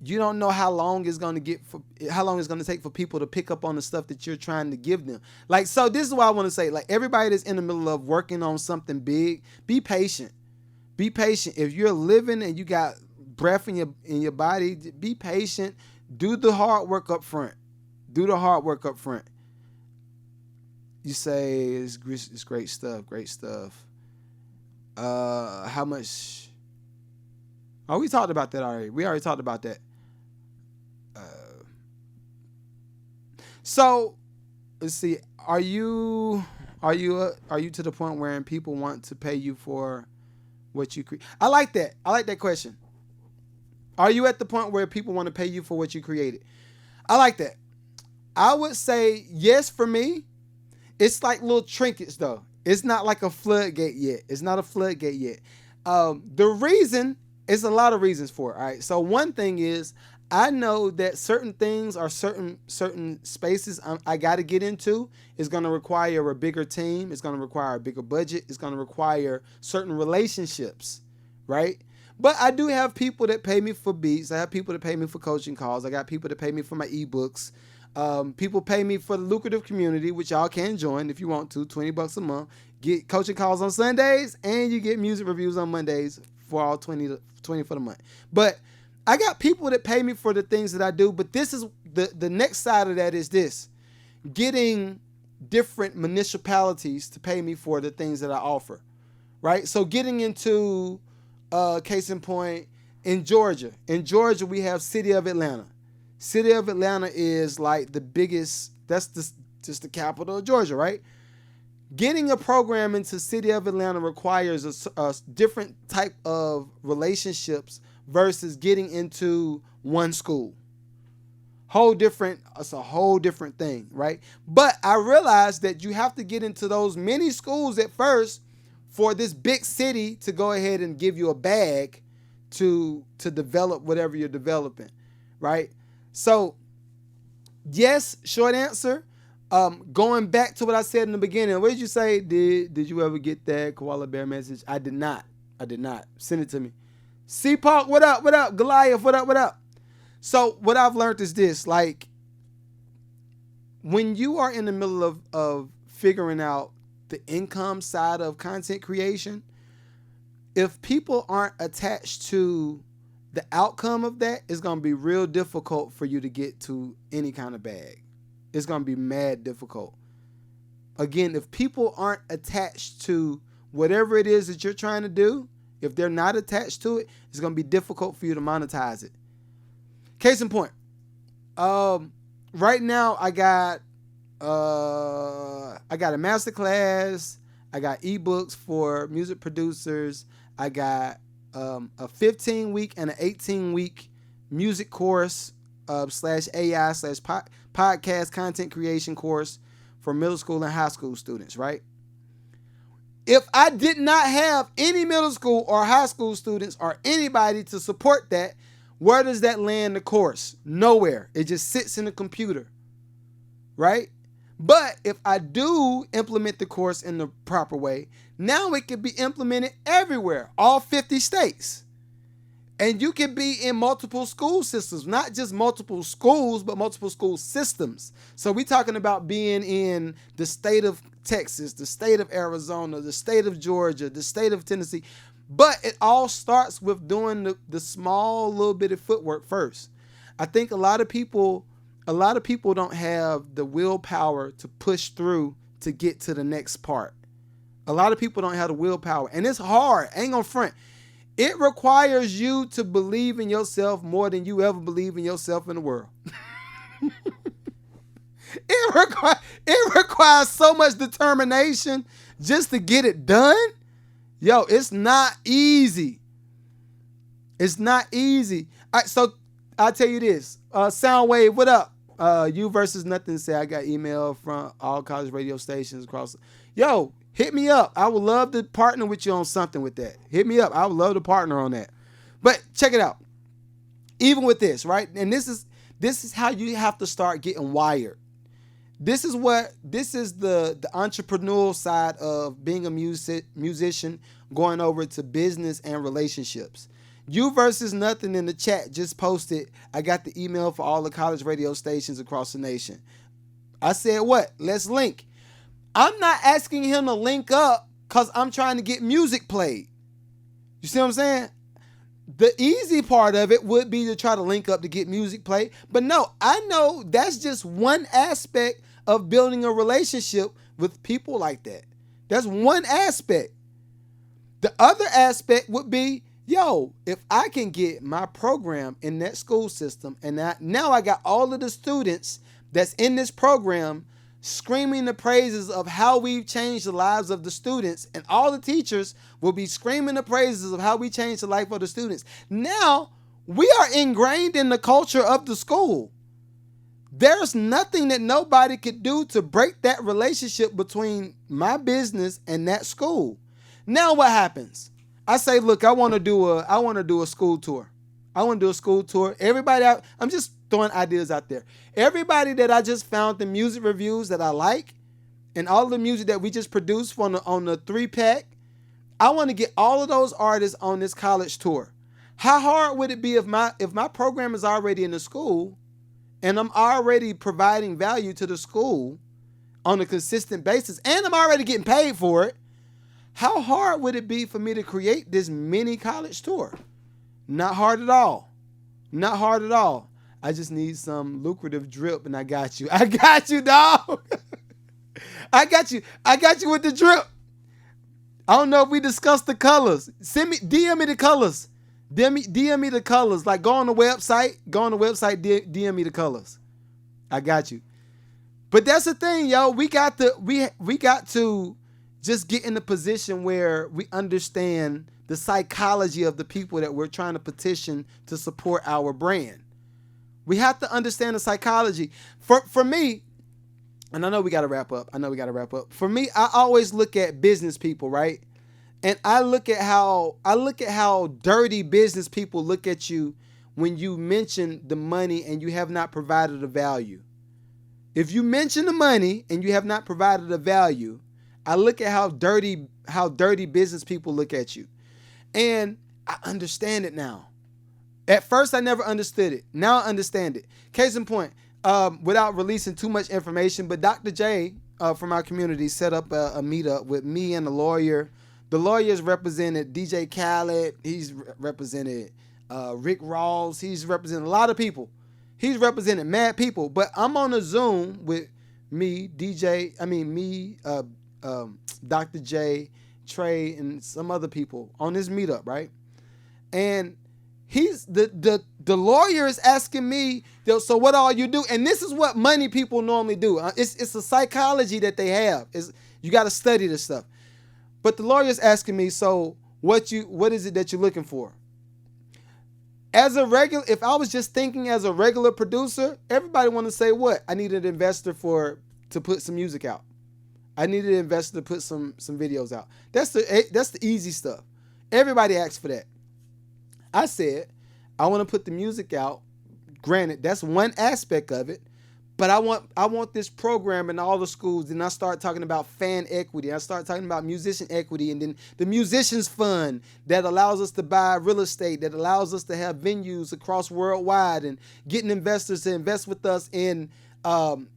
You don't know how long it's going to take for people to pick up on the stuff that you're trying to give them. Like, so this is what I want to say. Like, everybody that's in the middle of working on something big, be patient. Be patient. If you're living and you got breath in your body, be patient. Do the hard work up front. Do the hard work up front. You say it's great stuff. Great stuff. How much? Oh, we talked about that already. We already talked about that. So let's see. Are you to the point where people want to pay you for what you create? I like that. I like that question. Are you at the point where people want to pay you for what you created? I like that. I would say yes for me. It's like little trinkets though. It's not like a floodgate yet. It's not a floodgate yet. The reason is a lot of reasons for it. All right. So one thing is, I know that certain things or certain spaces I got to get into is going to require a bigger team. It's going to require a bigger budget. It's going to require certain relationships, right? But I do have people that pay me for beats. I have people that pay me for coaching calls. I got people that pay me for my ebooks. People pay me for the Lucrative community, which y'all can join if you want to, $20 a month. Get coaching calls on Sundays, and you get music reviews on Mondays for all 20 for the month. But I got people that pay me for the things that I do, but this is the next side of that is this: getting different municipalities to pay me for the things that I offer, right? So getting into, case in point, in Georgia. In Georgia, we have City of Atlanta. City of Atlanta is like the biggest, that's just the capital of Georgia, right? Getting a program into City of Atlanta requires a different type of relationships versus getting into one school. It's a whole different thing, right? But I realized that you have to get into those many schools at first for this big city to go ahead and give you a bag to develop whatever you're developing, right? So, yes, short answer. Going back to what I said in the beginning, what did you say? Did you ever get that koala bear message? I did not. Send it to me. C-Park, what up? What up? Goliath, what up? What up? So what I've learned is this, like, when you are in the middle of figuring out the income side of content creation, if people aren't attached to the outcome of that, it's going to be real difficult for you to get to any kind of bag. It's going to be mad difficult. Again, if people aren't attached to whatever it is that you're trying to do, if they're not attached to it, it's going to be difficult for you to monetize it. Case in point, right now I got a masterclass. I got ebooks for music producers. I got a 15-week and an 18-week music course /AI/podcast content creation course for middle school and high school students, right? If I did not have any middle school or high school students or anybody to support that, where does that land the course? Nowhere. It just sits in the computer, right? But if I do implement the course in the proper way, now it can be implemented everywhere, all 50 states. And you can be in multiple school systems, not just multiple schools, but multiple school systems. So we're talking about being in the state of Texas, the state of Arizona, the state of Georgia, the state of Tennessee. But it all starts with doing the small little bit of footwork first. I think a lot of people don't have the willpower to push through to get to the next part. A lot of people don't have the willpower. And it's hard. Ain't gonna front. It requires you to believe in yourself more than you ever believe in yourself in the world. It requires so much determination just to get it done. Yo, it's not easy. It's not easy. All right, so I'll tell you this. Soundwave, what up? You versus nothing say I got email from all college radio stations across. Yo, hit me up. I would love to partner with you on something with that. Hit me up. I would love to partner on that. But check it out. Even with this, right? And this is how you have to start getting wired. This is the entrepreneurial side of being a musician, going over to business and relationships. You versus nothing in the chat just posted, I got the email for all the college radio stations across the nation. I said what? Let's link. I'm not asking him to link up because I'm trying to get music played. You see what I'm saying? The easy part of it would be to try to link up to get music played. But no, I know that's just one aspect of building a relationship with people like that. That's one aspect. The other aspect would be, yo, if I can get my program in that school system and now I got all of the students that's in this program screaming the praises of how we've changed the lives of the students, and all the teachers will be screaming the praises of how we changed the life of the students. Now, we are ingrained in the culture of the school. There's nothing that nobody could do to break that relationship between my business and that school. Now what happens? I say, look, I want to do a school tour. I want to do a school tour. Everybody out, I'm just throwing ideas out there. Everybody that I just found the music reviews that I like and all the music that we just produced on the 3-pack, I want to get all of those artists on this college tour. How hard would it be if my program is already in the school and I'm already providing value to the school on a consistent basis and I'm already getting paid for it? How hard would it be for me to create this mini college tour? Not hard at all. Not hard at all. I just need some lucrative drip and I got you. I got you, dog. I got you. I got you with the drip. I don't know if we discussed the colors. DM me the colors. DM me the colors. Like go on the website, DM me the colors. I got you. But that's the thing, yo. We got to just get in the position where we understand the psychology of the people that we're trying to petition to support our brand. We have to understand the psychology. For me, and I know we got to wrap up. For me, I always look at business people, right? And I look at how dirty business people look at you when you mention the money and you have not provided a value. If you mention the money and you have not provided a value, I look at how dirty business people look at you. And I understand it now. At first, I never understood it. Now I understand it. Case in point, without releasing too much information, but Dr. J from our community set up a meetup with me and the lawyer. The lawyers represented DJ Khaled. He's represented Rick Ross. He's represented a lot of people. He's represented mad people. But I'm on a Zoom with me, Dr. J, Trey, and some other people on this meetup, right? And he's the lawyer is asking me, so what all you do? And this is what money people normally do. It's a psychology that they have. You got to study this stuff. But the lawyer is asking me, so what is it that you're looking for? If I was just thinking as a regular producer, everybody want to say what? I need an investor to put some music out. I needed an investor to put some videos out. That's the easy stuff. Everybody asks for that. I said, I want to put the music out. Granted, that's one aspect of it, but I want this program in all the schools. And I start talking about fan equity. I start talking about musician equity, and then the musicians fund that allows us to buy real estate, that allows us to have venues across worldwide, and getting investors to invest with us in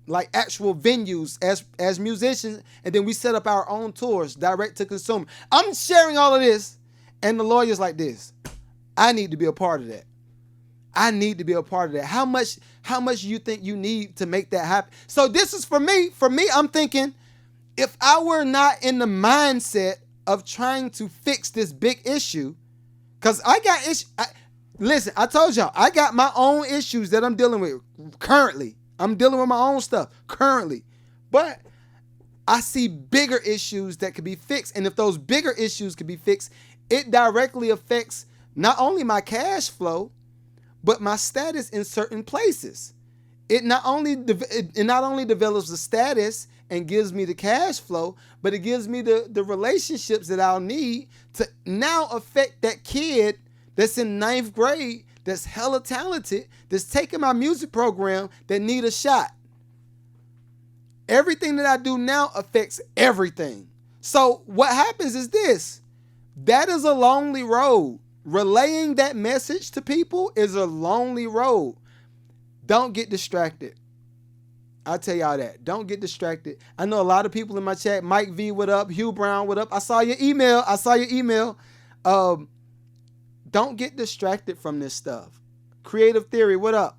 like actual venues as musicians. And then we set up our own tours direct to consumer. I'm sharing all of this, and the lawyer's like this. I need to be a part of that. I need to be a part of that. How much you think you need to make that happen? So this is for me. For me, I'm thinking, if I were not in the mindset of trying to fix this big issue, because I got issues. Listen, I told y'all, I got my own issues that I'm dealing with currently. I'm dealing with my own stuff currently. But I see bigger issues that could be fixed. And if those bigger issues could be fixed, it directly affects not only my cash flow, but my status in certain places. It not only develops the status and gives me the cash flow, but it gives me the relationships that I'll need to now affect that kid that's in 9th grade, that's hella talented, that's taking my music program, that need a shot. Everything that I do now affects everything. So what happens is this. That is a lonely road. Relaying that message to people is a lonely road. Don't get distracted. I'll tell y'all that. Don't get distracted. I know a lot of people in my chat. Mike V, what up? Hugh Brown, what up? I saw your email. Don't get distracted from this stuff. Creative Theory, what up?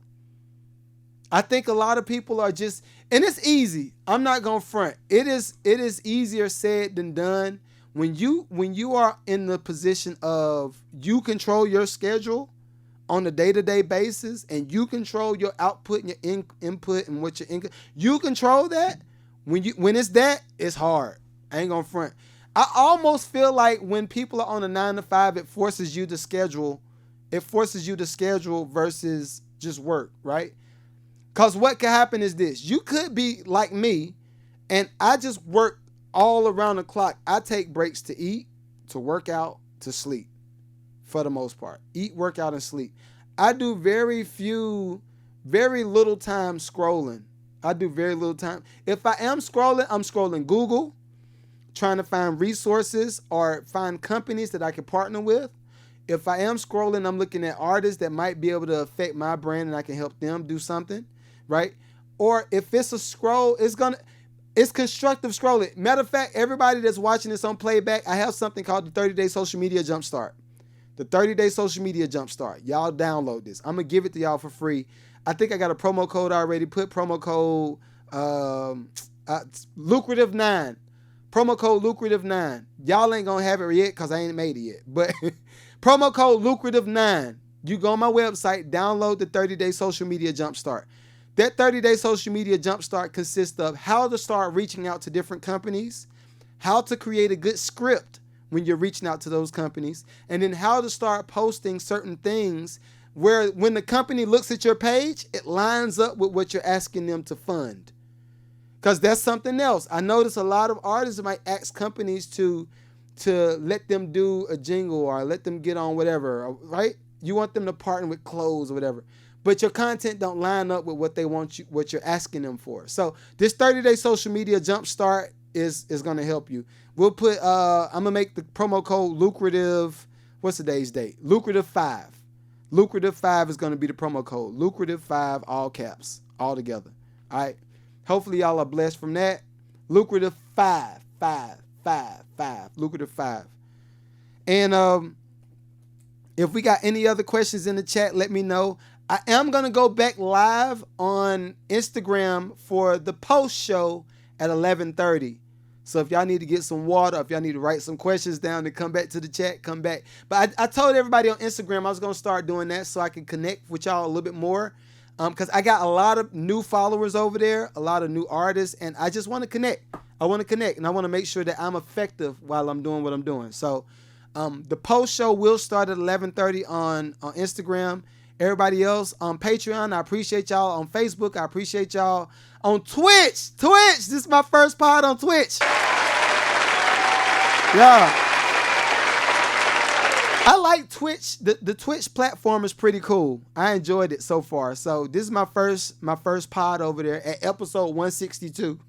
I think a lot of people are just, and it's easy. I'm not gonna front. It is easier said than done. When you are in the position of you control your schedule on a day-to-day basis, and you control your output and your input and what your income, you control that. When it's that, it's hard. I ain't gonna front. I almost feel like when people are on a 9 to 5, it forces you to schedule. It forces you to schedule versus just work, right? Because what could happen is this. You could be like me, and I just work all around the clock. I take breaks to eat, to work out, to sleep, for the most part. Eat, work out, and sleep. I do very little time scrolling. I do very little time. If I am scrolling, I'm scrolling Google, trying to find resources or find companies that I can partner with. If I am scrolling, I'm looking at artists that might be able to affect my brand and I can help them do something, right? Or if it's a scroll, it's constructive scrolling. Matter of fact, everybody that's watching this on playback, I have something called the 30-Day Social Media Jumpstart. The 30-Day Social Media Jumpstart. Y'all download this. I'm going to give it to y'all for free. I think I got a promo code already. Put promo code Lucrative9. Promo code Lucrative9. Y'all ain't going to have it yet because I ain't made it yet. But promo code Lucrative9. You go on my website, download the 30-Day Social Media Jumpstart. That 30-Day Social Media Jumpstart consists of how to start reaching out to different companies, how to create a good script when you're reaching out to those companies, and then how to start posting certain things where when the company looks at your page, it lines up with what you're asking them to fund. Because that's something else. I notice a lot of artists might ask companies to let them do a jingle or let them get on whatever, right? You want them to partner with clothes or whatever. But your content don't line up with what they want you, what you're asking them for. So this 30-Day Social Media Jumpstart is going to help you. We'll put, I'm going to make the promo code Lucrative. What's today's date? Lucrative 5. Lucrative 5 is going to be the promo code. Lucrative 5, all caps, all together. All right. Hopefully y'all are blessed from that. Lucrative 5. Lucrative 5. And if we got any other questions in the chat, let me know. I am going to go back live on Instagram for the post show at 11:30. So if y'all need to get some water, if y'all need to write some questions down to come back to the chat, come back. But I told everybody on Instagram I was going to start doing that so I can connect with y'all a little bit more. Because I got a lot of new followers over there, a lot of new artists, and I just want to connect. I want to connect, and I want to make sure that I'm effective while I'm doing what I'm doing. So the post show will start at 11:30 on Instagram. Everybody else on Patreon, I appreciate y'all. On Facebook, I appreciate y'all. on Twitch. This is my first pod on Twitch. Yeah. I like Twitch. The Twitch platform is pretty cool. I enjoyed it so far. So this is my first pod over there at episode 162.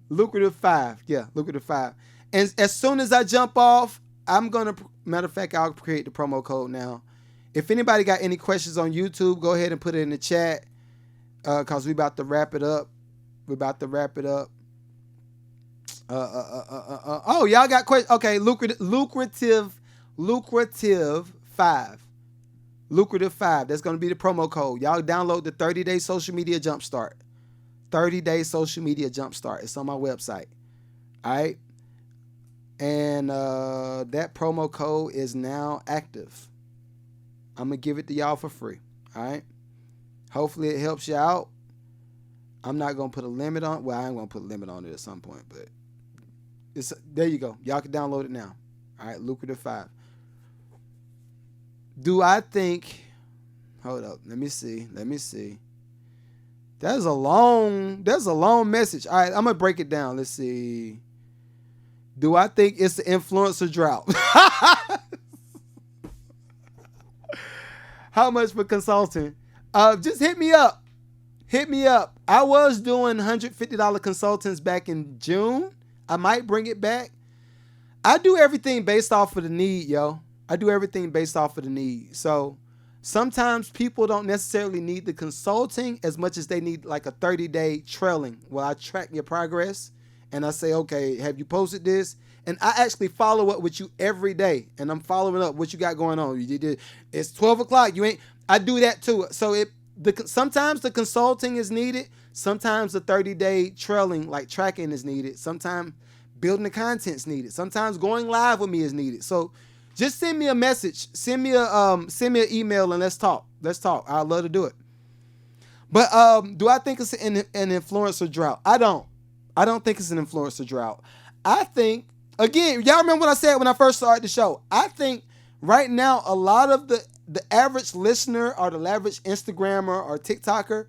Lucrative 5. Yeah, Lucrative 5. And as soon as I jump off, I'm going to, matter of fact, I'll create the promo code now. If anybody got any questions on YouTube, go ahead and put it in the chat because we're about to wrap it up. Oh, y'all got questions? Okay, lucrative 5. Lucrative 5. That's going to be the promo code. Y'all download the 30-day social media jumpstart. 30-day social media jumpstart. It's on my website. All right. And that promo code is now active. I'm going to give it to y'all for free. All right. Hopefully it helps you out. I'm not going to put a limit on. Well, I ain't going to put a limit on it at some point, but there you go. Y'all can download it now. All right. Lucrative 5. Do I think, hold up. Let me see. That's a long message. All right. I'm going to break it down. Let's see. Do I think it's the influencer drought? How much for consulting? Just hit me up. I was doing $150 consultants back in June. I might bring it back. I do everything based off of the need, yo. So sometimes people don't necessarily need the consulting as much as they need like a 30-day trailing where I track your progress and I say, okay, have you posted this? And I actually follow up with you every day, and I'm following up what you got going on. It's 12 o'clock. I do that too. So sometimes the consulting is needed. Sometimes the 30-day trailing, like tracking, is needed. Sometimes building the content is needed. Sometimes going live with me is needed. So just send me a message. Send me an email and let's talk. I'd love to do it. But do I think it's an influencer drought? I don't think it's an influencer drought. I think, again, y'all remember what I said when I first started the show. I think right now a lot of the average listener or the average Instagrammer or TikToker,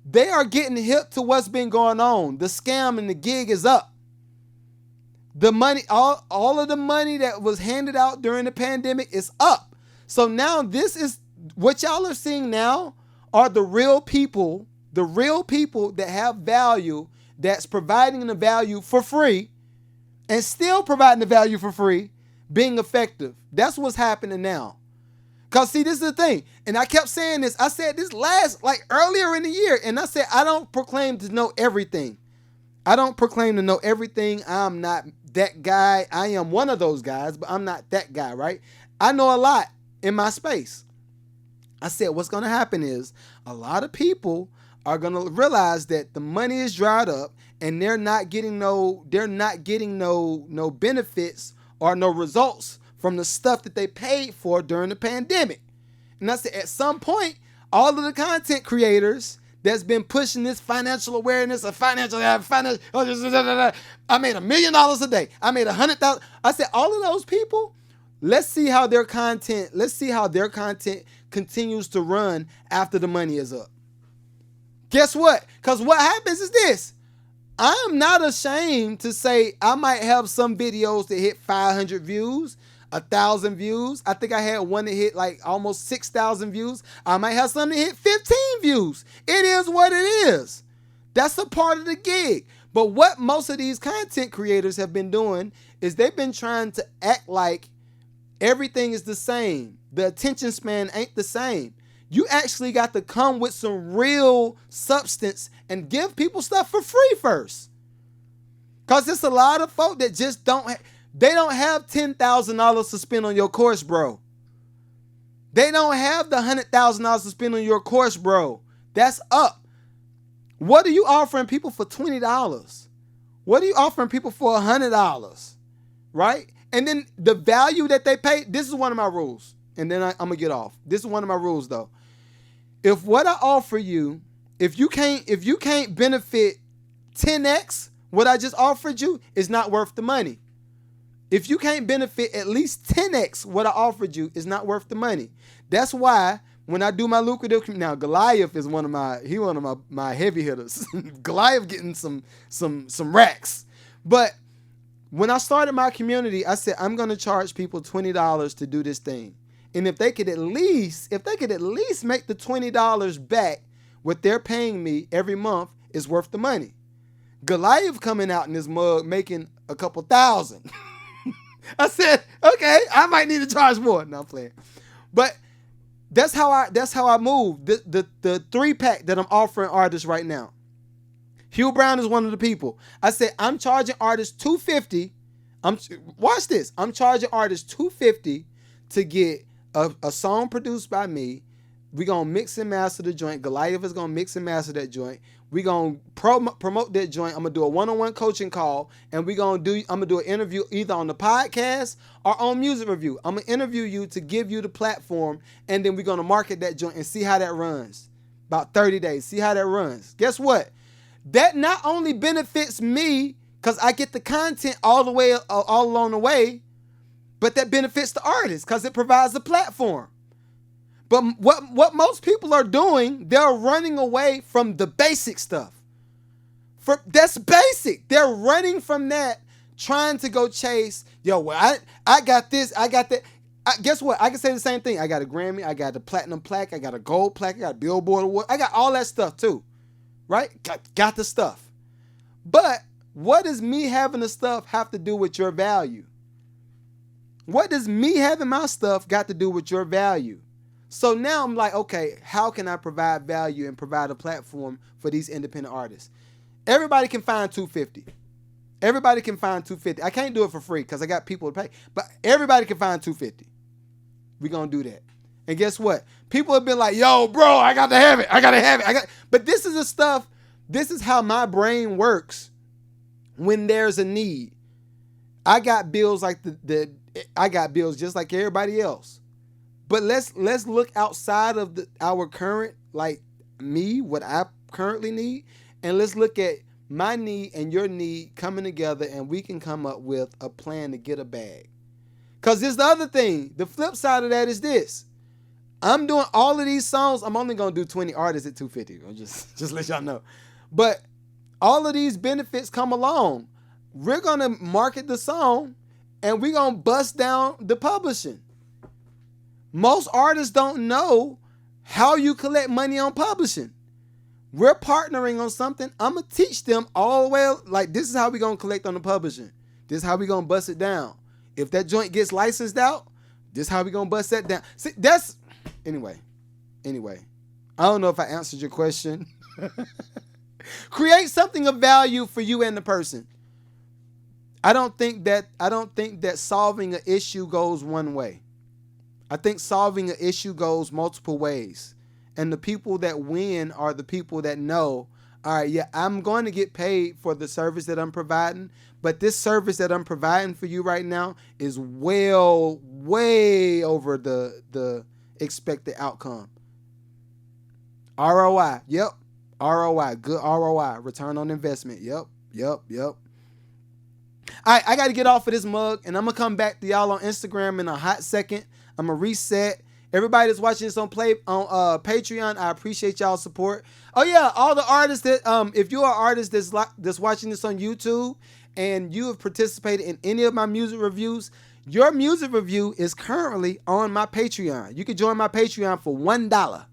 they are getting hip to what's been going on. The scam and the gig is up. The money, all of the money that was handed out during the pandemic is up. So now this is what y'all are seeing now are the real people that have value, that's providing the value for free and still providing the value for free, being effective. That's what's happening now. Because see, this is the thing. And I kept saying this. I said this earlier in the year. And I said, I don't proclaim to know everything. I'm not that guy. I am one of those guys, but I'm not that guy, right? I know a lot in my space. I said, what's going to happen is a lot of people are going to realize that the money is dried up and they're not getting no benefits or no results from the stuff that they paid for during the pandemic. And I said, at some point, all of the content creators that's been pushing this financial awareness of I made $1 million a day. I made 100,000. I said, all of those people, let's see how their content continues to run after the money is up. Guess what? Because what happens is this. I'm not ashamed to say I might have some videos that hit 500 views, 1,000 views. I think I had one that hit like almost 6,000 views. I might have some that hit 15 views. It is what it is. That's a part of the gig. But what most of these content creators have been doing is they've been trying to act like everything is the same. The attention span ain't the same. You actually got to come with some real substance and give people stuff for free first. Because there's a lot of folk that just don't have $10,000 to spend on your course, bro. They don't have the $100,000 to spend on your course, bro. That's up. What are you offering people for $20? What are you offering people for $100? Right? And then the value that they pay, this is one of my rules. And then I'm going to get off. This is one of my rules, though. If what I offer you, if you can't benefit 10x what I just offered you, it's not worth the money. If you can't benefit at least 10x what I offered you, it's not worth the money. That's why when I do my lucrative, now Goliath is one of my heavy hitters. Goliath getting some racks. But when I started my community, I said I'm gonna charge people $20 to do this thing. And if they could at least make the $20 back, what they're paying me every month is worth the money. Goliath coming out in this mug making a couple thousand. I said, okay, I might need to charge more. No, I'm playing. But that's how I move. The 3-pack that I'm offering artists right now. Hugh Brown is one of the people. I said, I'm charging artists $250. Watch this. I'm charging artists $250 to get a song produced by me. We're going to mix and master the joint. Goliath is going to mix and master that joint. We're going to promote that joint. I'm going to do a one-on-one coaching call, and I'm going to do an interview either on the podcast or on music review. I'm going to interview you to give you the platform, and then we're going to market that joint and see how that runs. About 30 days. See how that runs. Guess what? That not only benefits me because I get the content all along the way, but that benefits the artist because it provides a platform. But what most people are doing, they're running away from the basic stuff. That's basic. They're running from that, trying to go chase, I got this, I got that. Guess what? I can say the same thing. I got a Grammy, I got a platinum plaque, I got a gold plaque, I got a Billboard award. I got all that stuff too, right? Got the stuff. But what does me having the stuff have to do with your value? What does me having my stuff got to do with your value? So now I'm like, okay, how can I provide value and provide a platform for these independent artists? Everybody can find $250. Everybody can find $250. I can't do it for free because I got people to pay, but everybody can find $250. We're going to do that. And guess what? People have been like, yo, bro, I got to have it. But this is the stuff, this is how my brain works when there's a need. I got bills like I got bills just like everybody else. But let's look outside of our current, like me, what I currently need, and let's look at my need and your need coming together, and we can come up with a plan to get a bag. Because this is the other thing. The flip side of that is this. I'm doing all of these songs. I'm only going to do 20 artists at $250. I'll just let y'all know. But all of these benefits come along. We're going to market the song, and we're going to bust down the publishing. Most artists don't know how you collect money on publishing. We're partnering on something. I'm going to teach them all the way. Like, this is how we're going to collect on the publishing. This is how we're going to bust it down. If that joint gets licensed out, this is how we're going to bust that down. See, that's... Anyway. I don't know if I answered your question. Create something of value for you and the person. I don't think that solving an issue goes one way. I think solving an issue goes multiple ways. And the people that win are the people that know, all right, yeah, I'm going to get paid for the service that I'm providing, but this service that I'm providing for you right now is way over the expected outcome. ROI, yep. ROI, good ROI, return on investment, yep. All right, I got to get off of this mug, and I'm going to come back to y'all on Instagram in a hot second. I'm going to reset. Everybody that's watching this on Patreon, I appreciate y'all's support. Oh, yeah, all the artists that, if you're an artist that's watching this on YouTube and you have participated in any of my music reviews, your music review is currently on my Patreon. You can join my Patreon for $1.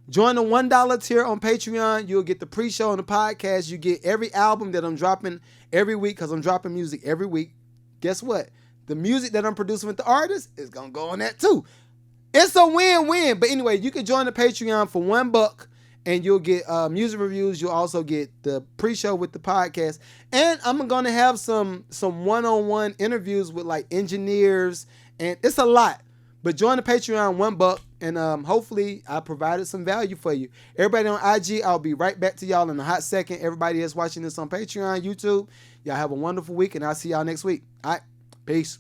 Join the $1 tier on Patreon. You'll get the pre-show on the podcast. You get every album that I'm dropping every week because I'm dropping music every week. Guess what? The music that I'm producing with the artist is going to go on that too. It's a win-win. But anyway, you can join the Patreon for $1 and you'll get music reviews. You'll also get the pre-show with the podcast. And I'm going to have some one-on-one interviews with like engineers. And it's a lot. But join the Patreon, $1. And hopefully I provided some value for you. Everybody on IG, I'll be right back to y'all in a hot second. Everybody that's watching this on Patreon, YouTube, y'all have a wonderful week. And I'll see y'all next week. All right. Peace.